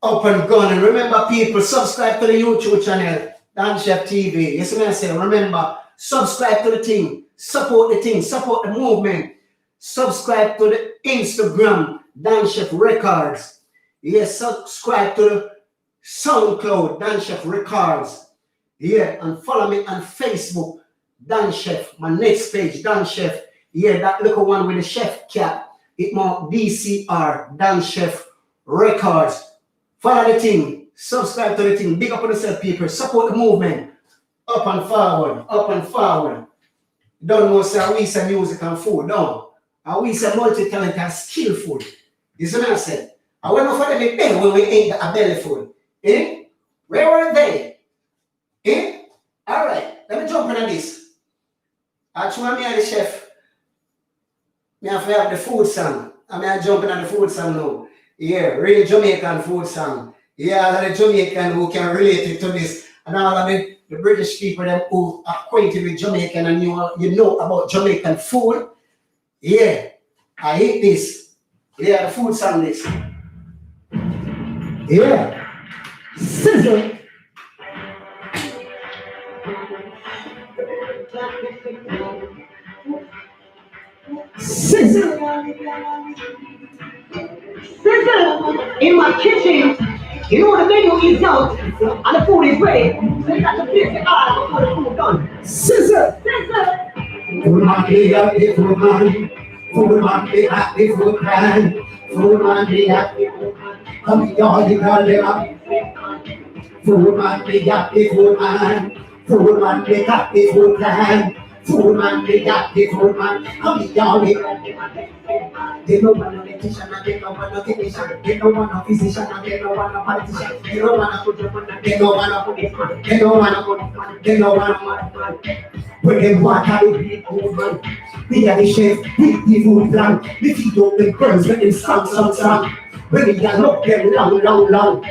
Up and gunning. Remember, people, subscribe to the YouTube channel, Dan Chef TV. Yes, what I say. Remember, subscribe to the thing, support the thing, support the movement. Subscribe to the Instagram, Dan Chef Records. Yes, subscribe to the SoundCloud, Dan Chef Records. Yeah, and follow me on Facebook, Dan Chef. My next page, Dan Chef. Yeah, that little one with the chef cap. It marked DCR, Dan Chef Records. Follow the thing, subscribe to the thing, big up on yourself, people, support the movement. Up and forward, up and forward. Don't know, say, we say music and food, no. And we say multi-talented and skillful. You see what I said? I went for them in bed when we ain't got a belly full. Eh? Where were they? Eh? All right, let me jump into this. Actually, me and the chef, me have to have the food song. I mean, I jump into the food song now. Yeah, real Jamaican food song. Yeah, all of the Jamaican who can relate it to this. And all of the British people them who are acquainted with Jamaican and you know about Jamaican food. Yeah, I hate this. Yeah, the food song this. Yeah. Sizzle. Sizzle. Sizzle in my kitchen. You know the menu is out and the food is ready. So you got to place the order before the food done. Sizzle. Sizzle. Food man, be happy, food man. Food man, be happy, food man. Food man, be happy, food man. Come y'all, you call them up. Food man, be happy, food man. Food man, be happy, food man. Food man, be happy, food man. Come y'all, you call them up. They don't want no electrician and they don't want no technician. They don't want no physician and they don't want no politician. They don't want no policeman. They don't want no policeman. They don't want no policeman. They don't want no policeman. When they walk out, they be old man. We are the chef, we the food plan. We feed up the girls when they song. When they are up them long.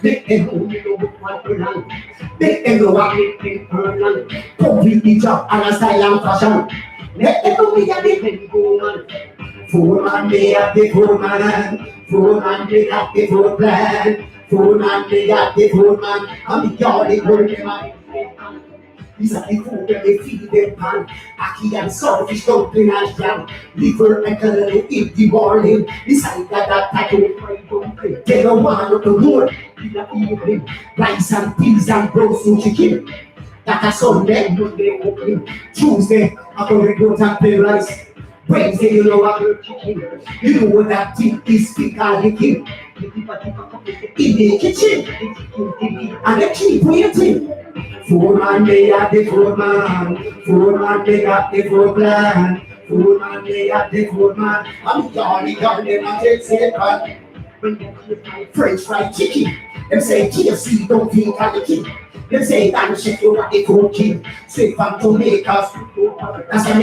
Make them only know what to long. Make them know what they think for long. Complete the job and a style and fashion. Let them know we are the people man. Food man, they have the food man. Food man, they have the food plan. Food man, they have the food man. And the girl, they hold them man. These are the food that they feed them pan. Aki and saltfish, dumpling and jam. Liver and curry in the morning. Beside that taco, they don't want no more in the evening. Rice and peas and roast chicken. That a Sunday, Monday opening. Tuesday, I go to go and play rice. Wednesday, you know I will chicken. You know that thing is thick and licking. In the kitchen, and the keep waiting. Food man, they have the food man. Food man, they have the food plan. Food man, they have the food man. I'm Johnny, them and take second. When they eat French fried chicken, them say KFC don't think I'm the king. Them say Dan Chef, you got the food king. Say from tomatoes, that's why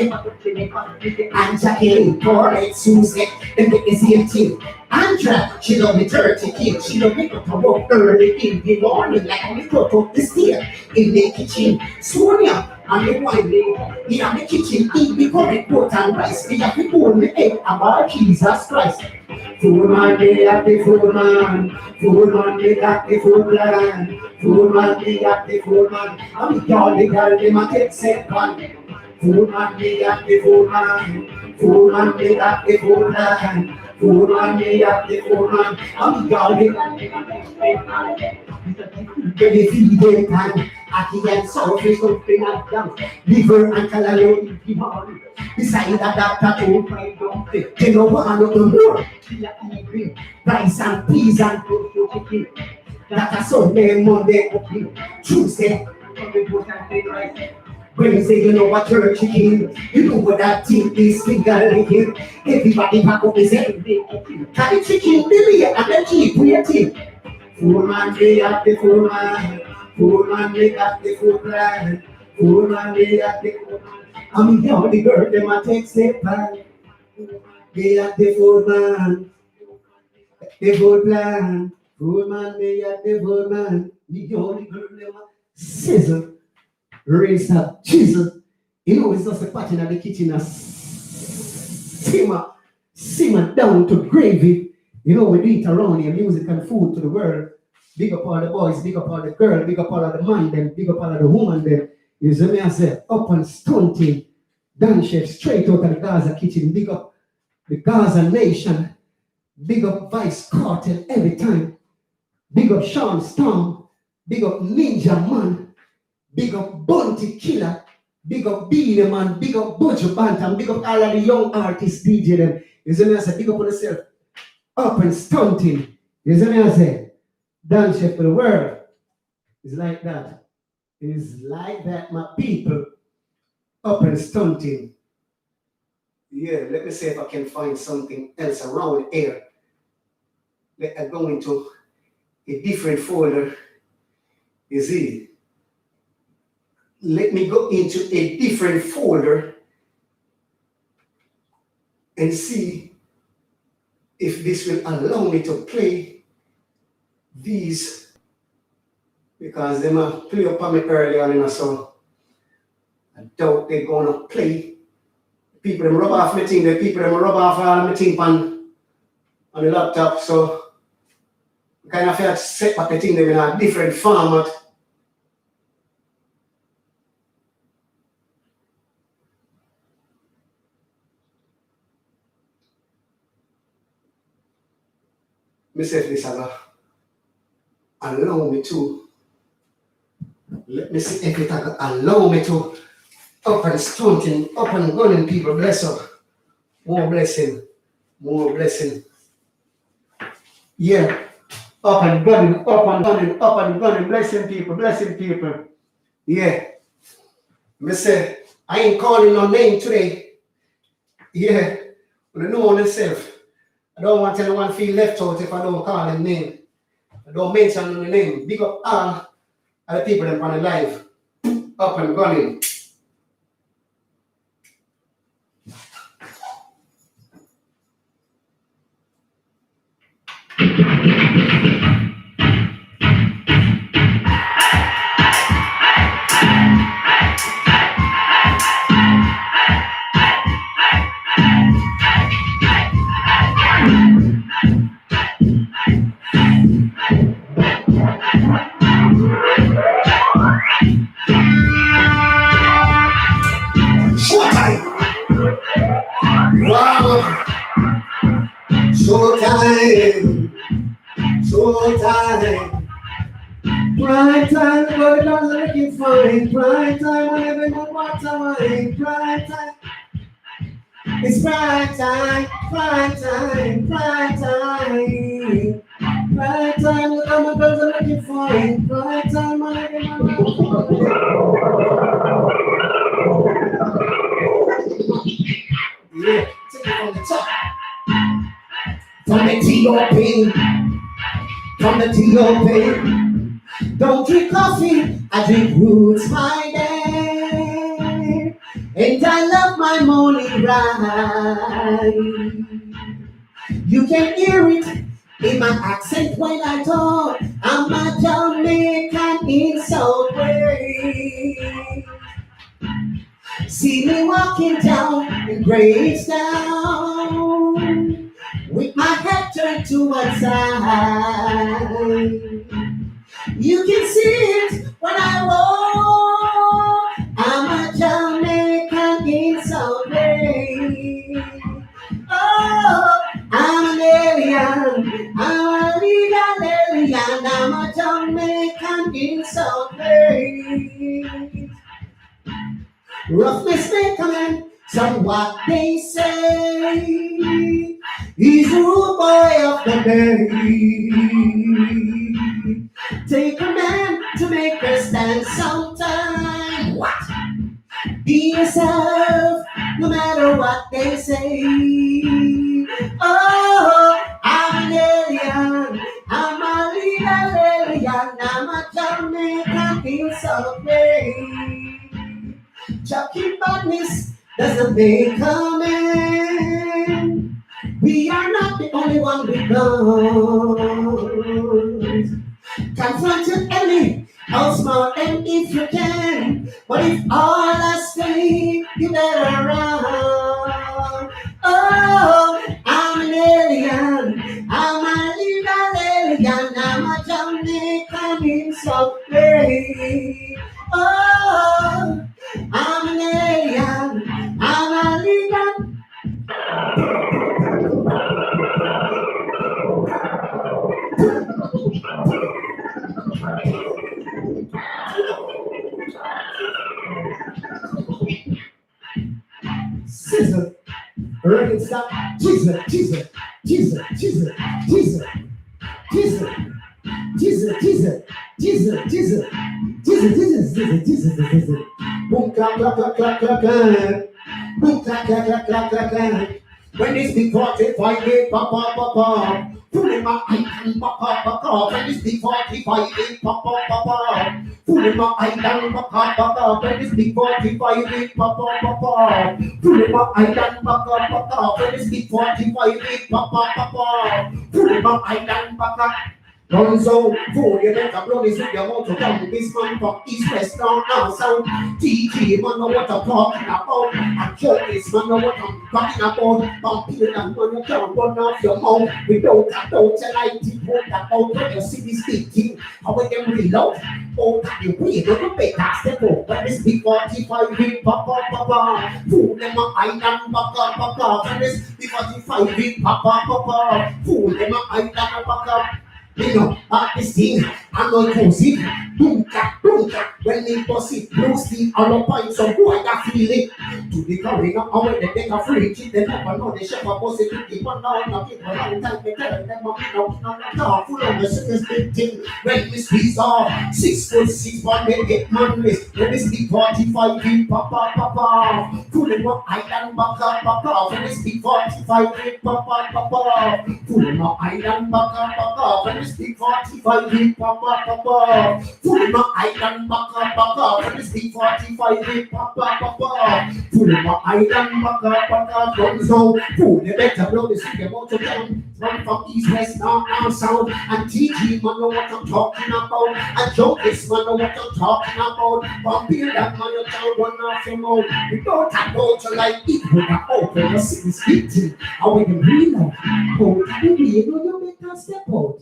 they and Jackie, porridge, Susie, them get the same thing. Andra, she love me 30 kids. She love me to work early in the morning like I'm cut up the stair in the kitchen. Sonia and the wine lady in the kitchen eat me curry, pork and rice. We have to pull me egg about Jesus Christ. Food man, they have the food man. Food man, they got the food plan. Food man, they got the food man. I'm the girl, they a take second. Food man, me at the food man. Food man, me at the food man. Food man, me at the food man. I'm going get the feeding time. At the end, surface something like that. Liver and calamity. Beside that, that old they don't want no more. Rice and peas and chicken. That a Sunday, Monday, Tuesday. Wednesday, you know what church chicken. You know what that thing is, finger licking. Everybody back up his head. Carry chicken, baby, and then keep waiting. Fool man, they at the fool man. Fool man, they at the fool man. Fool man, they at the fool man. I mean, the only girl, them a take step back. They at the fool man. The fool man. Fool man, they at the fool man. The only girl, them a scissor. Raise up, Jesus. You know, it's just a pattern at the kitchen, a simmer down to gravy. You know, we do it around here, music and food to the world. Big up all the boys, big up all the girls, big up all of the man, then big up all of the woman, then. You see me, I say, up and stunting, Dan chef, straight out of the Gaza kitchen, big up the Gaza nation, big up Vice Cartel every time, big up Sean Storm, big up Ninja Man, big up Bunty Killer, big up Beanie Man, big up Butcher Bantam, big up all of the young artists DJ them. You see me, I say, big up on yourself, up and stunting. You see me, I say, Dan chef for the world. It's like that. It's like that, my people. Up and stunting. Yeah, let me see if I can find something else around here. Let me go into a different folder. You see? Let me go into a different folder and see if this will allow me to play these, because they might play up on me earlier on, so I doubt they're gonna play. People them rub off my thing, the people them rub off all my thing on the laptop, so I kind of have to set back the thing in a different format. Let me see if this allow me to. Let me see if it allow me to up and stunting, up and gunning people. Bless up. More blessing. More blessing. Yeah. Up and gunning, up and gunning, up and gunning. Blessing people, blessing people. Yeah. Me say, I ain't calling no name today. Yeah. But I know on myself. I don't want anyone to feel left out if I don't call them name. I don't mention the name. Big up all the people that on the live. Up and running. Showtime. Prime time, everybody does looking fine. Prime time, when everyone wants a wine. Prime time. It's prime time, prime time, prime time. Prime time, all my girls are looking fine. Prime time, when everyone wants a wine. Yeah, take it from the top. From the T.O.P. From the T.O.P. Don't drink coffee, I drink roots my day. And I love my morning ride. You can hear it in my accent when I talk. I'm a Jamaican in Southway. See me walking down in Gracedown with my head turned to one side. You can see it when I walk. I'm a Jamaican Roughness may come in, some what they say. He's the rude boy of the day. Take a man to make her stand sometime. What? Be yourself, no matter what they say. Oh, I'm an alien. I'm a little alien. I'm a Jamaican in something. Chucky badness doesn't make a man. We are not the only one with guns. Confront your enemy, outsmart them if you can. But if all are saying, you better run. Oh, I'm an alien. I'm a little alien. I'm a Jamaican in something. Oh, I'm an alien. I'm a little. Scissor. Ready, stop. Jesus, Jesus, Jesus, Jesus, Jesus, Jesus, Jesus, Jesus, Jesus, Jesus, Jesus, Jesus, Jesus, Jesus, Jesus. Boom, clap, clap, clap, clap, clap, clap. Boom, clap, clap, clap, clap, clap, clap. When this big 45 gate pop pop pop pop. Pull in my eye pop pop pop pop. When this big 45 gate pop pop pop pop. Pull in my eye down pop pop pop pop. When this big 45 gate pop pop pop pop. Pull in my eye down pop pop pop pop. When this big 45 gate pop pop pop pop. Pull in my eye down pop pop. Gonzo, fool, you better blow this with your motor gun. This man from east, west, down, now, south. TG, man, know what I'm talking about. And joke this, man, know what I'm talking about. Bumping and man, you can't run off your mouth. Without a doubt, you like to put that out when you see this big thing. How when them reload, oh, that you wait, you better step up. When this big 45 hit, pop, pop, pop, pop. Fool, them a island, pop, pop, pop, pop. When this big 45 hit, pop, pop, pop, pop. Fool, them a island, pop, pop. You know, this thing, I'm not cozy. Boom, clap, when they bust it, blue steel, all up on some boy that feel it. To the curry, not how they take a free kid, they never know the chef of boss it, keep on down, not keep on long time, they tell them, no, full of the sickest big thing. When this piece off, 6'6", 1 man list, when this big 45 feet, papa, pulling up island, baka, when this big 45 feet, papa, pulling up island, baka, when this big 45 feet, papa, pulling up island, baka, when this big 45 feet, papa, pulling up island, baka, guns out, pull the better blow this thing about to them, run from east, west, north, south, and TG, man, know what I'm talking about, and joke this, man, know what I'm talking about, bumping that man, you can't run off your mouth, we don't have no to like it, we got open, you see this victim, and we can read out, oh, the way you know you better step out,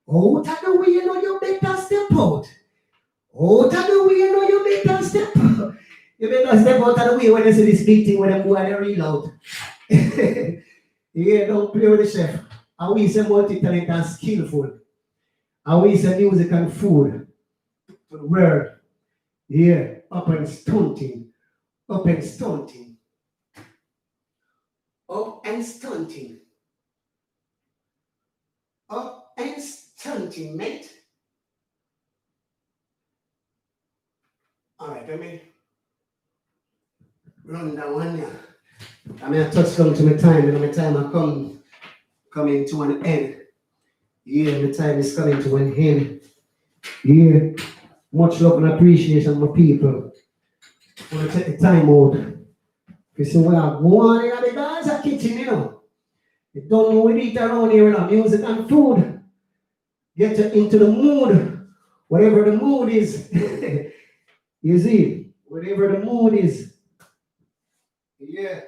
oh, the way you know you better step out, oh, the way you know you better step out, you better step out of the way when you see this big thing when them go and they reload. Yeah, don't play with the chef. And we say multi-talented and skillful. And we say music and food to the world. Yeah, up and stunting. Up and stunting. Up and stunting. Up and stunting, mate. Alright, let me run that one here. I mean, I touch come to my time, and my time I coming to an end. Yeah, my time is coming to an end. Yeah, much love and appreciation, my people. I want to take the time out. You see, we are going in the Gaza kitchen, you know. You don't know what we eat around here, you know, music and food. Get you into the mood, whatever the mood is. You see, whatever the mood is. Yeah.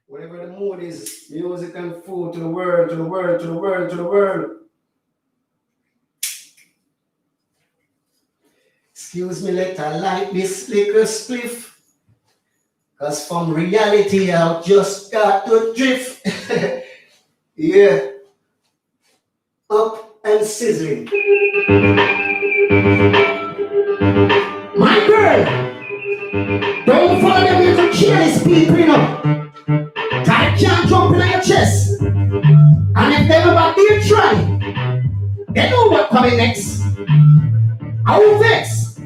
Whatever the mood is, music and food to the world, to the world, to the world, to the world. Excuse me, let I light this liquor spliff. Cause from reality I've just got to drift. Yeah. Up and sizzling. My girl, Don't follow them little careless people, you know. God can't jump in your chest. And if they ever did try, they know what coming next. How vex?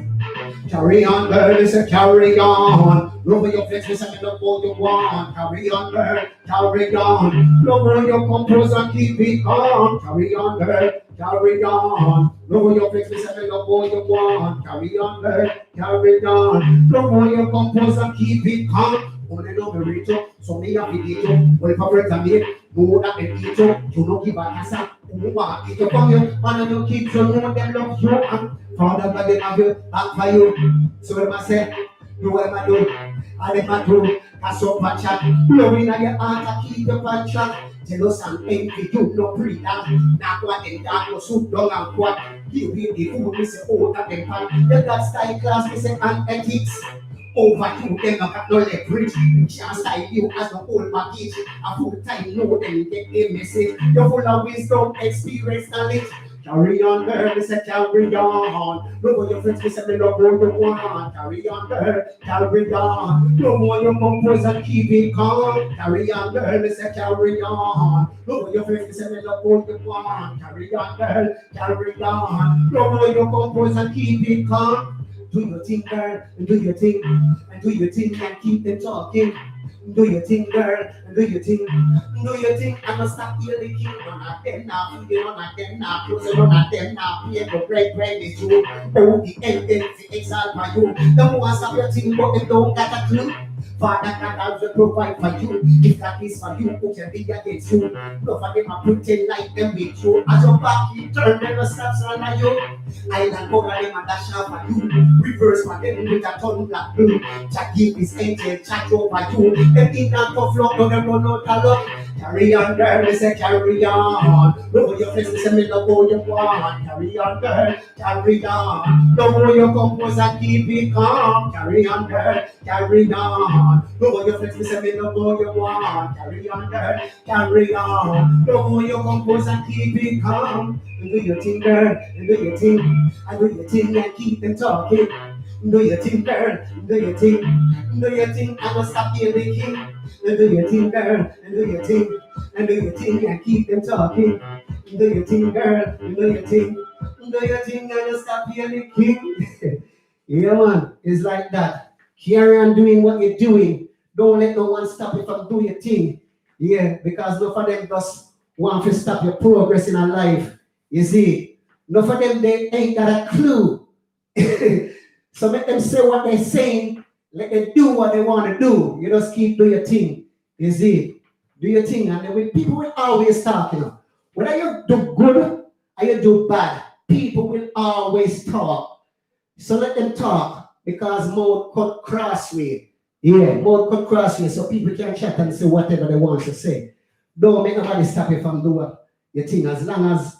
Carry on, girl, it's a carry on. Lower your flex, it's a look what you want. Carry on, girl, carry on. Lower your compose and keep it calm. Carry on, girl, carry on. Lower your flex, it's a look what you want. Carry on, girl, carry on. Lower your compose and keep it calm. Only know the rito, so me have the well, corporate and me, know that the rito, you know, give a answer. Who want it to come you, and your kids, you know them love you, and Father, God, they have you, back for you. So what am I say? You what am I do? I let my do, pass up my chat, blowing at your heart, I keep your punch chat. Jealous and envy, you no breathe out. Now what them dark, no soup, long and what? You will the food, we say, oh, that them pan. You got style class, we say, and ethics. Over you, them not got no leverage. You can't style you as no old baggage. A full time know them get the message. You're full of wisdom, experience, knowledge. Carry on, girl, we say carry on. No more your friends, we say me love what you want. Carry on, girl, carry on. No more your compose and keep it calm. Carry on, girl, we say carry on. No more your friends, we say me love what you want. Carry on, girl, carry on. No more your compose and keep it calm. Do your thing, girl, and do your thing, and do your thing, and keep them talking. Do your thing, girl, and do your thing, and not stop here the king. None of them now, feed none of them now, close none of them now, pay the bread is you. Oh, the end, the exalt by you. The more stop your thing, but they don't got a clue. Father God will provide for you. If that is for you, who can be against you? No for them, I pretend like them with you. As your back, you turn, never stops on you. Island cover them and dash out for you. Reverse for them with a ton black blue. Jack give his angel, chat over you. Them in and tough luck, no them run out of luck. Carry on, girl, they say carry on. Lower your face, they say me love all you want. Carry on, girl, carry on. Lower your compose and keep it calm. Carry on, girl, carry on. Lower your face, they say me love all you want. Carry on, girl, carry on. Lower your compose and keep it calm. And do your thing, girl, and do your thing, and do your thing, and keep them talking. Do your thing, girl, do your thing, do your thing, I will stop you the king. And do your thing, girl, and do your thing, and do your thing, and keep them talking. Do your thing, girl, and do your thing, do your thing, and will stop you the king. Yeah, man, it's like that. Carry on doing what you're doing. Don't let no one stop you from doing your thing. Yeah, because none of them just want to stop your progress in our life. You see, none of them, they ain't got a clue. So let them say what they're saying. Let them do what they want to do. You just keep doing your thing. You see, do your thing. And then people will always talk, you know. Whether you do good or you do bad, people will always talk. So let them talk because mouth cut crossway. Yeah, mouth cut crossway so people can chat and say whatever they want to say. Don't make nobody stop you from doing your thing as long as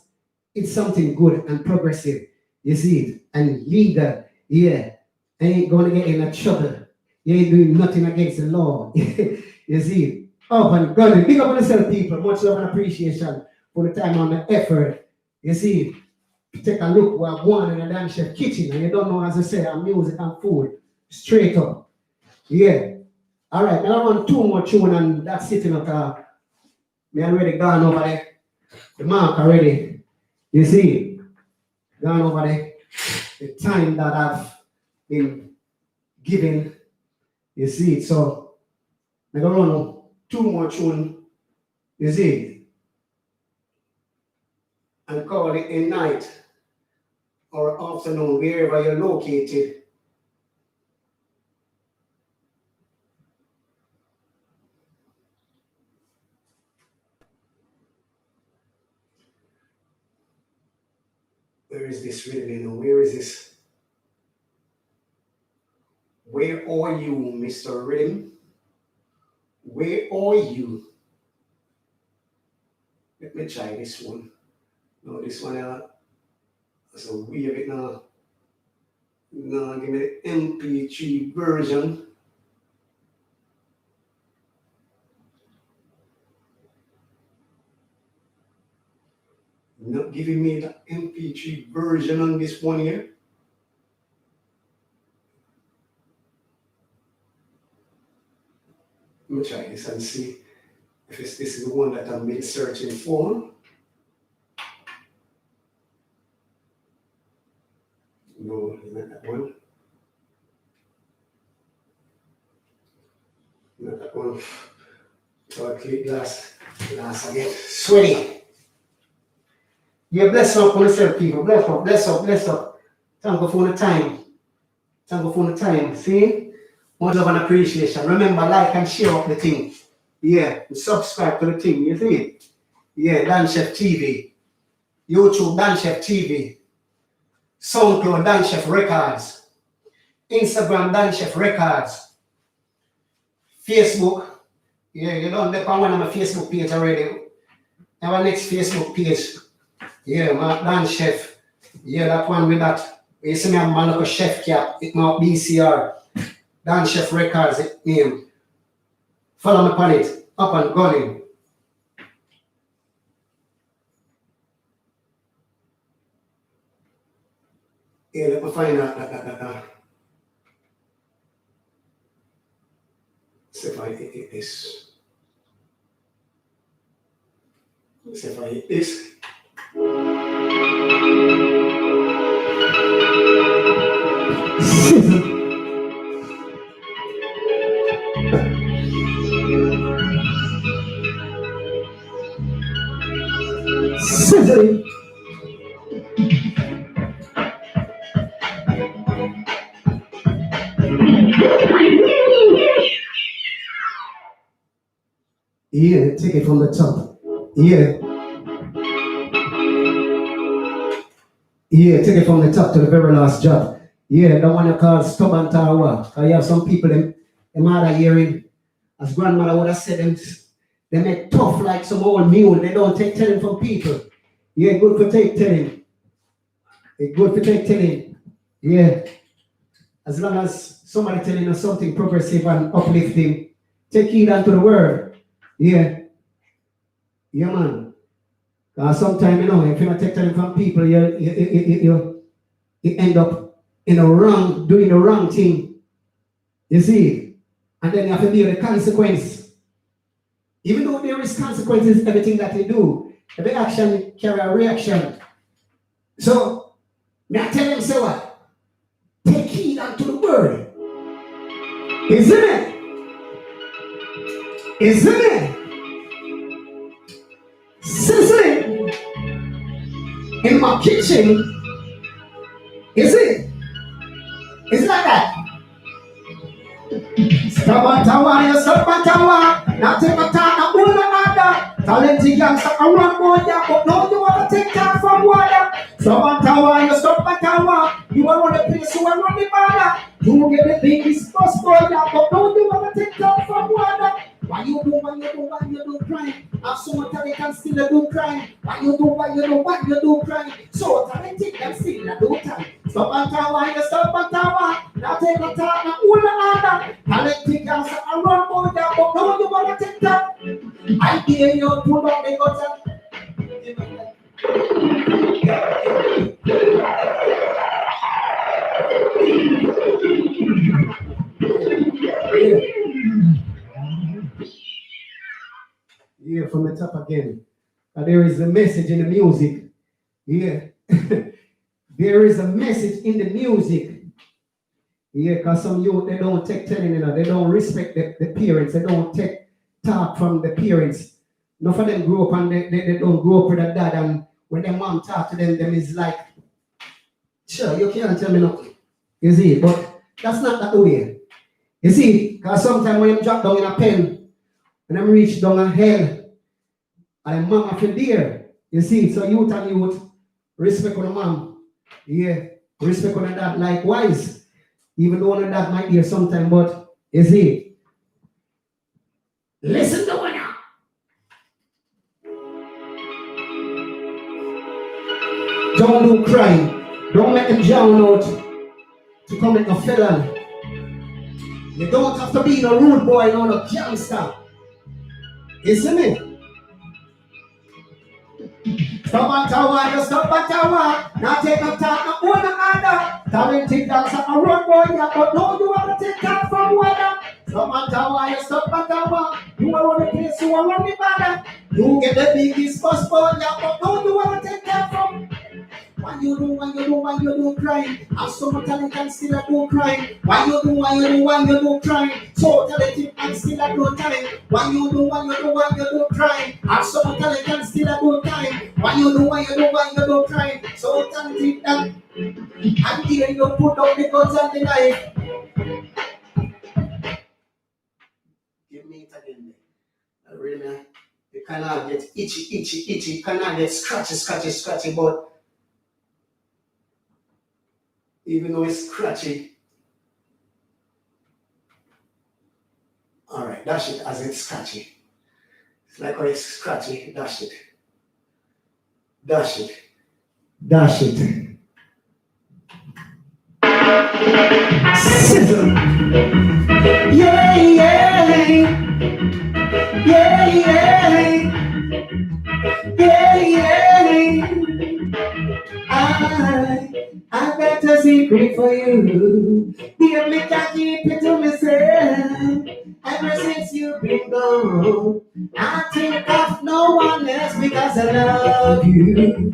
it's something good and progressive. You see it? And legal. Yeah. Ain't gonna get in a trouble. You ain't doing nothing against the law. You see it? Oh, and God, big up on yourself, people. Much love and appreciation for the time and the effort. You see it? Take a look what one in a damn chef kitchen and you don't know, as I say, I'm music and food. Straight up. Yeah. All right, now I want two more tune and that's it, you know, me already gone over there. The mark already. You see it? Gone over there. The time that I've been given. You see it? So I'm gonna run two more tune. You see it? And call it a night or afternoon, wherever you're located. Where is this really? You know, where is this? Where are you, Mr. Rhythm? Where are you? Let me try this one. No, this one, so we have it now. Now give me the MP3 version. Not giving me the MP3 version on this one here. Let me try this and see if this is the one that I've been searching for. No, not that one. Not that one. So I click glass again. Sweaty. Yeah, bless up on yourself, people. Bless up. Thank you for the time. See? Much love and appreciation. Remember, like and share up the thing. Yeah, subscribe to the thing. You see? Yeah, Dan Chef TV. YouTube, Dan Chef TV. SoundCloud, Dan Chef Records. Instagram, Dan Chef Records. Facebook. Yeah, you don't depend on my Facebook page already. Our next Facebook page. Yeah, my Dan Chef. Yeah, that one with that. You see me, I'm a chef cap. It might BCR. Dan Chef Records, it name. Follow me on it. Up and going. Yeah, let me find that. See if I hit this. See if I hit this. Sizzling. Yeah, take it from the top. Yeah, take it from the top to the very last job. Yeah, the one you call stubborn tower. Because you have some people, them mother hearing, as grandmother would have said, they make tough like some old mule. They don't take telling from people. Yeah, good for take telling. Yeah. As long as somebody telling us something progressive and uplifting, take heed unto the word. Yeah. Yeah, man. Because sometimes, if you don't take telling from people, you end up doing the wrong thing. You see? And then you have to deal with the consequence. Even though there is consequences, everything that you do, every action carry a reaction. So, may I tell them, say what? Take heed unto the word. Isn't it? Sizzling in my kitchen. Is it? Is it like that? Stubborn tower. Now take a time, now pull another. Talented youngster, I run more, but no, you want to take time from water. Stubborn tower, you stubborn tower. You are on the place, you are on the border. You get the biggest bus boy, but no, you want to take time from water. Why you do crime? Have so much they can still do crime. Why you do crime? So talented can still do time. Stubborn tower, you stubborn tower. Now take a time, now pull another. Talented youngster, I run more, but no, you want to take time. I hear you pull on the gutter. Yeah, from the top again. There is a message in the music. Yeah. There is a message in the music. Yeah, because some youth, they don't take telling, they don't respect the parents. They don't take talk from the parents. None of them grow up and they don't grow up with a dad, and when their mom talk to them is like, sure, you can't tell me nothing. You see, but that's not that way. You see, because sometimes when you drop down in a pen, when them reach down a hell, and mama feel there. You see, so youth and youth, respect on the mom. Yeah, respect on the dad likewise. Even though the dad might hear sometime, but you see, listen to one now. Don't do crime. Don't make them drown out to commit a felon. You don't have to be no rude boy, no gangster. You see me? Stubborn tower, you stubborn tower. Now take a talk, no one another. Talented dancer, a road boy, but no, you want to take talk from water. Stubborn tower, you stubborn tower. you want me bother. You get the biggest bus for ya, but don't you want to take care from? Why you do crying? I'm so talented and still I do crying. Why you do crying? So talented and still I do crying. Why you do crying? I'm so talented and still I do crying. Why you do crying? So talented and here you put up the guns and the knife. Give me it again. Really, you cannot get itchy. You cannot get scratchy, but even though it's scratchy, alright, dash it as it's scratchy. It's like how it's scratchy, dash it. Sizzle. Yeah. I got a secret for you. Dear me, I keep it to myself. Ever since you've been gone, I think of no one else because I love you.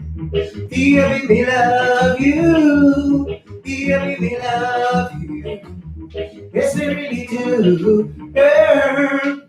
Dear me, love you. Dear me, love you. Yes, we really do, girl.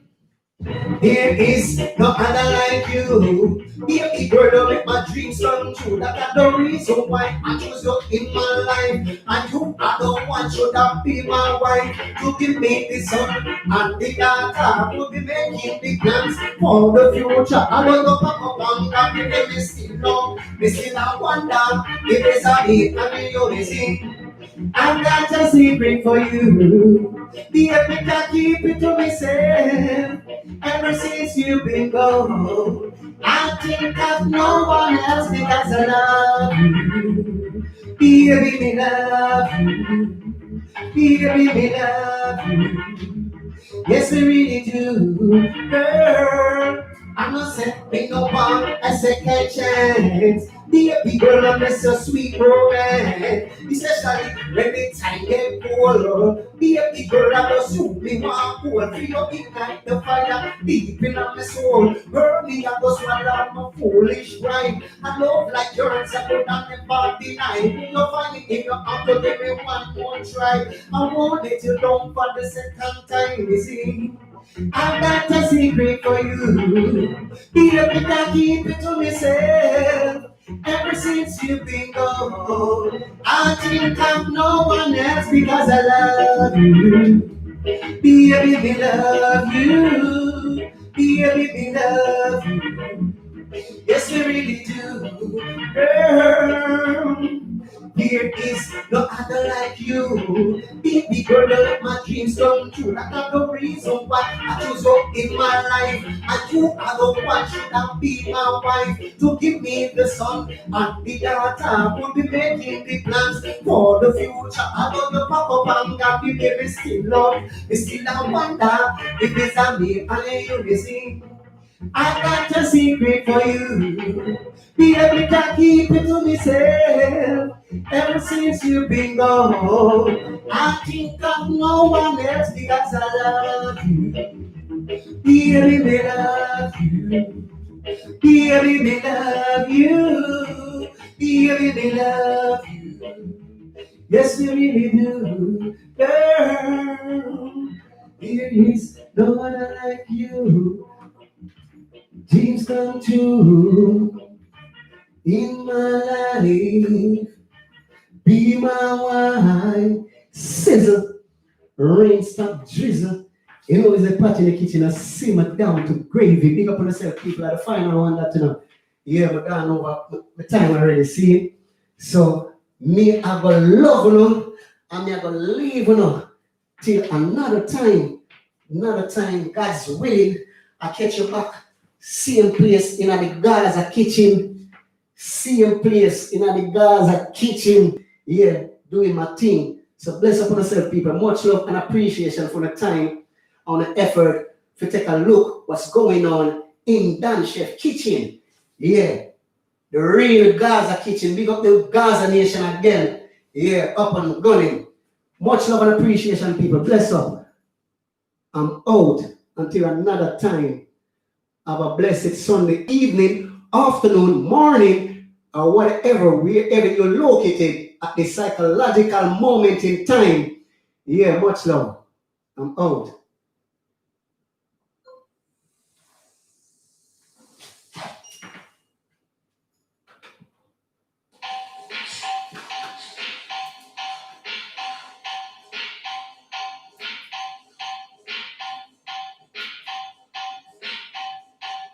There is no other like you. Baby girl, don't make my dreams come true. That's the reason why I choose you in my life. And you are the one should have be my wife. To give me the son and the daughter. To be making the plans for the future. I don't know Papa Wanga, baby, me still love. Me still a wonder if there's a hit and you missing. I've got a secret for you. The epic I keep it to myself. Ever since you've been gone, I think of no one else because I love you. Baby, me love you. Baby, me love you. Yes, we really do, girl. I must say, me no one a second chance. Baby girl, I miss a sweet romance. Especially when the time get cold. Baby girl, I just you me want cold. Feel you ignite the fire deep in my soul. Girl, me I just swallow my foolish pride. I love like yours, I could not never deny. You find it in your heart to give me one more try. I want it you down for the second time, you see. I've got a secret for you. Baby, I keep it to myself. Ever since you've been gone, I think of no one else because I love you. Baby, me love you. Baby, me love you. Yes, we really do, girl. There is no other like you. Baby girl, you let my dreams come true. That's the reason why I choose you in my life. And you are the one should have be my wife. To give me the son and the daughter. We'll be making the plans for the future. I love your Papa Banga, baby, still love. Still I wonder if it's a me and you missing. I got a secret for you. Baby, I keep it to myself. Ever since you've been gone, I think of no one else because I love you. Baby, me love you. Baby, me love you. Baby, me love you. Yes, we really do, girl. There is no one like you. Dreams come true in my life. Be my wife. Sizzle, rain stop drizzle. You know, it's a pot in the kitchen, I simmer down to gravy. Big up on yourself, people. Are the final one that you know. Yeah, but I know the time already, see. So, me, I go love you, and me, I go leave you till another time. Another time, God's willing, I catch you back. Same place in the Gaza kitchen. Same place in the Gaza kitchen. Yeah, doing my thing. So bless upon yourself, people. Much love and appreciation for the time and the effort to take a look what's going on in Dan Chef kitchen. Yeah, the real Gaza kitchen. Big up the Gaza nation again. Yeah, up and going. Much love and appreciation, people. Bless up. I'm out until another time. Have a blessed Sunday evening, afternoon, morning, or whatever, wherever you're located at the psychological moment in time. Yeah, much love. I'm out.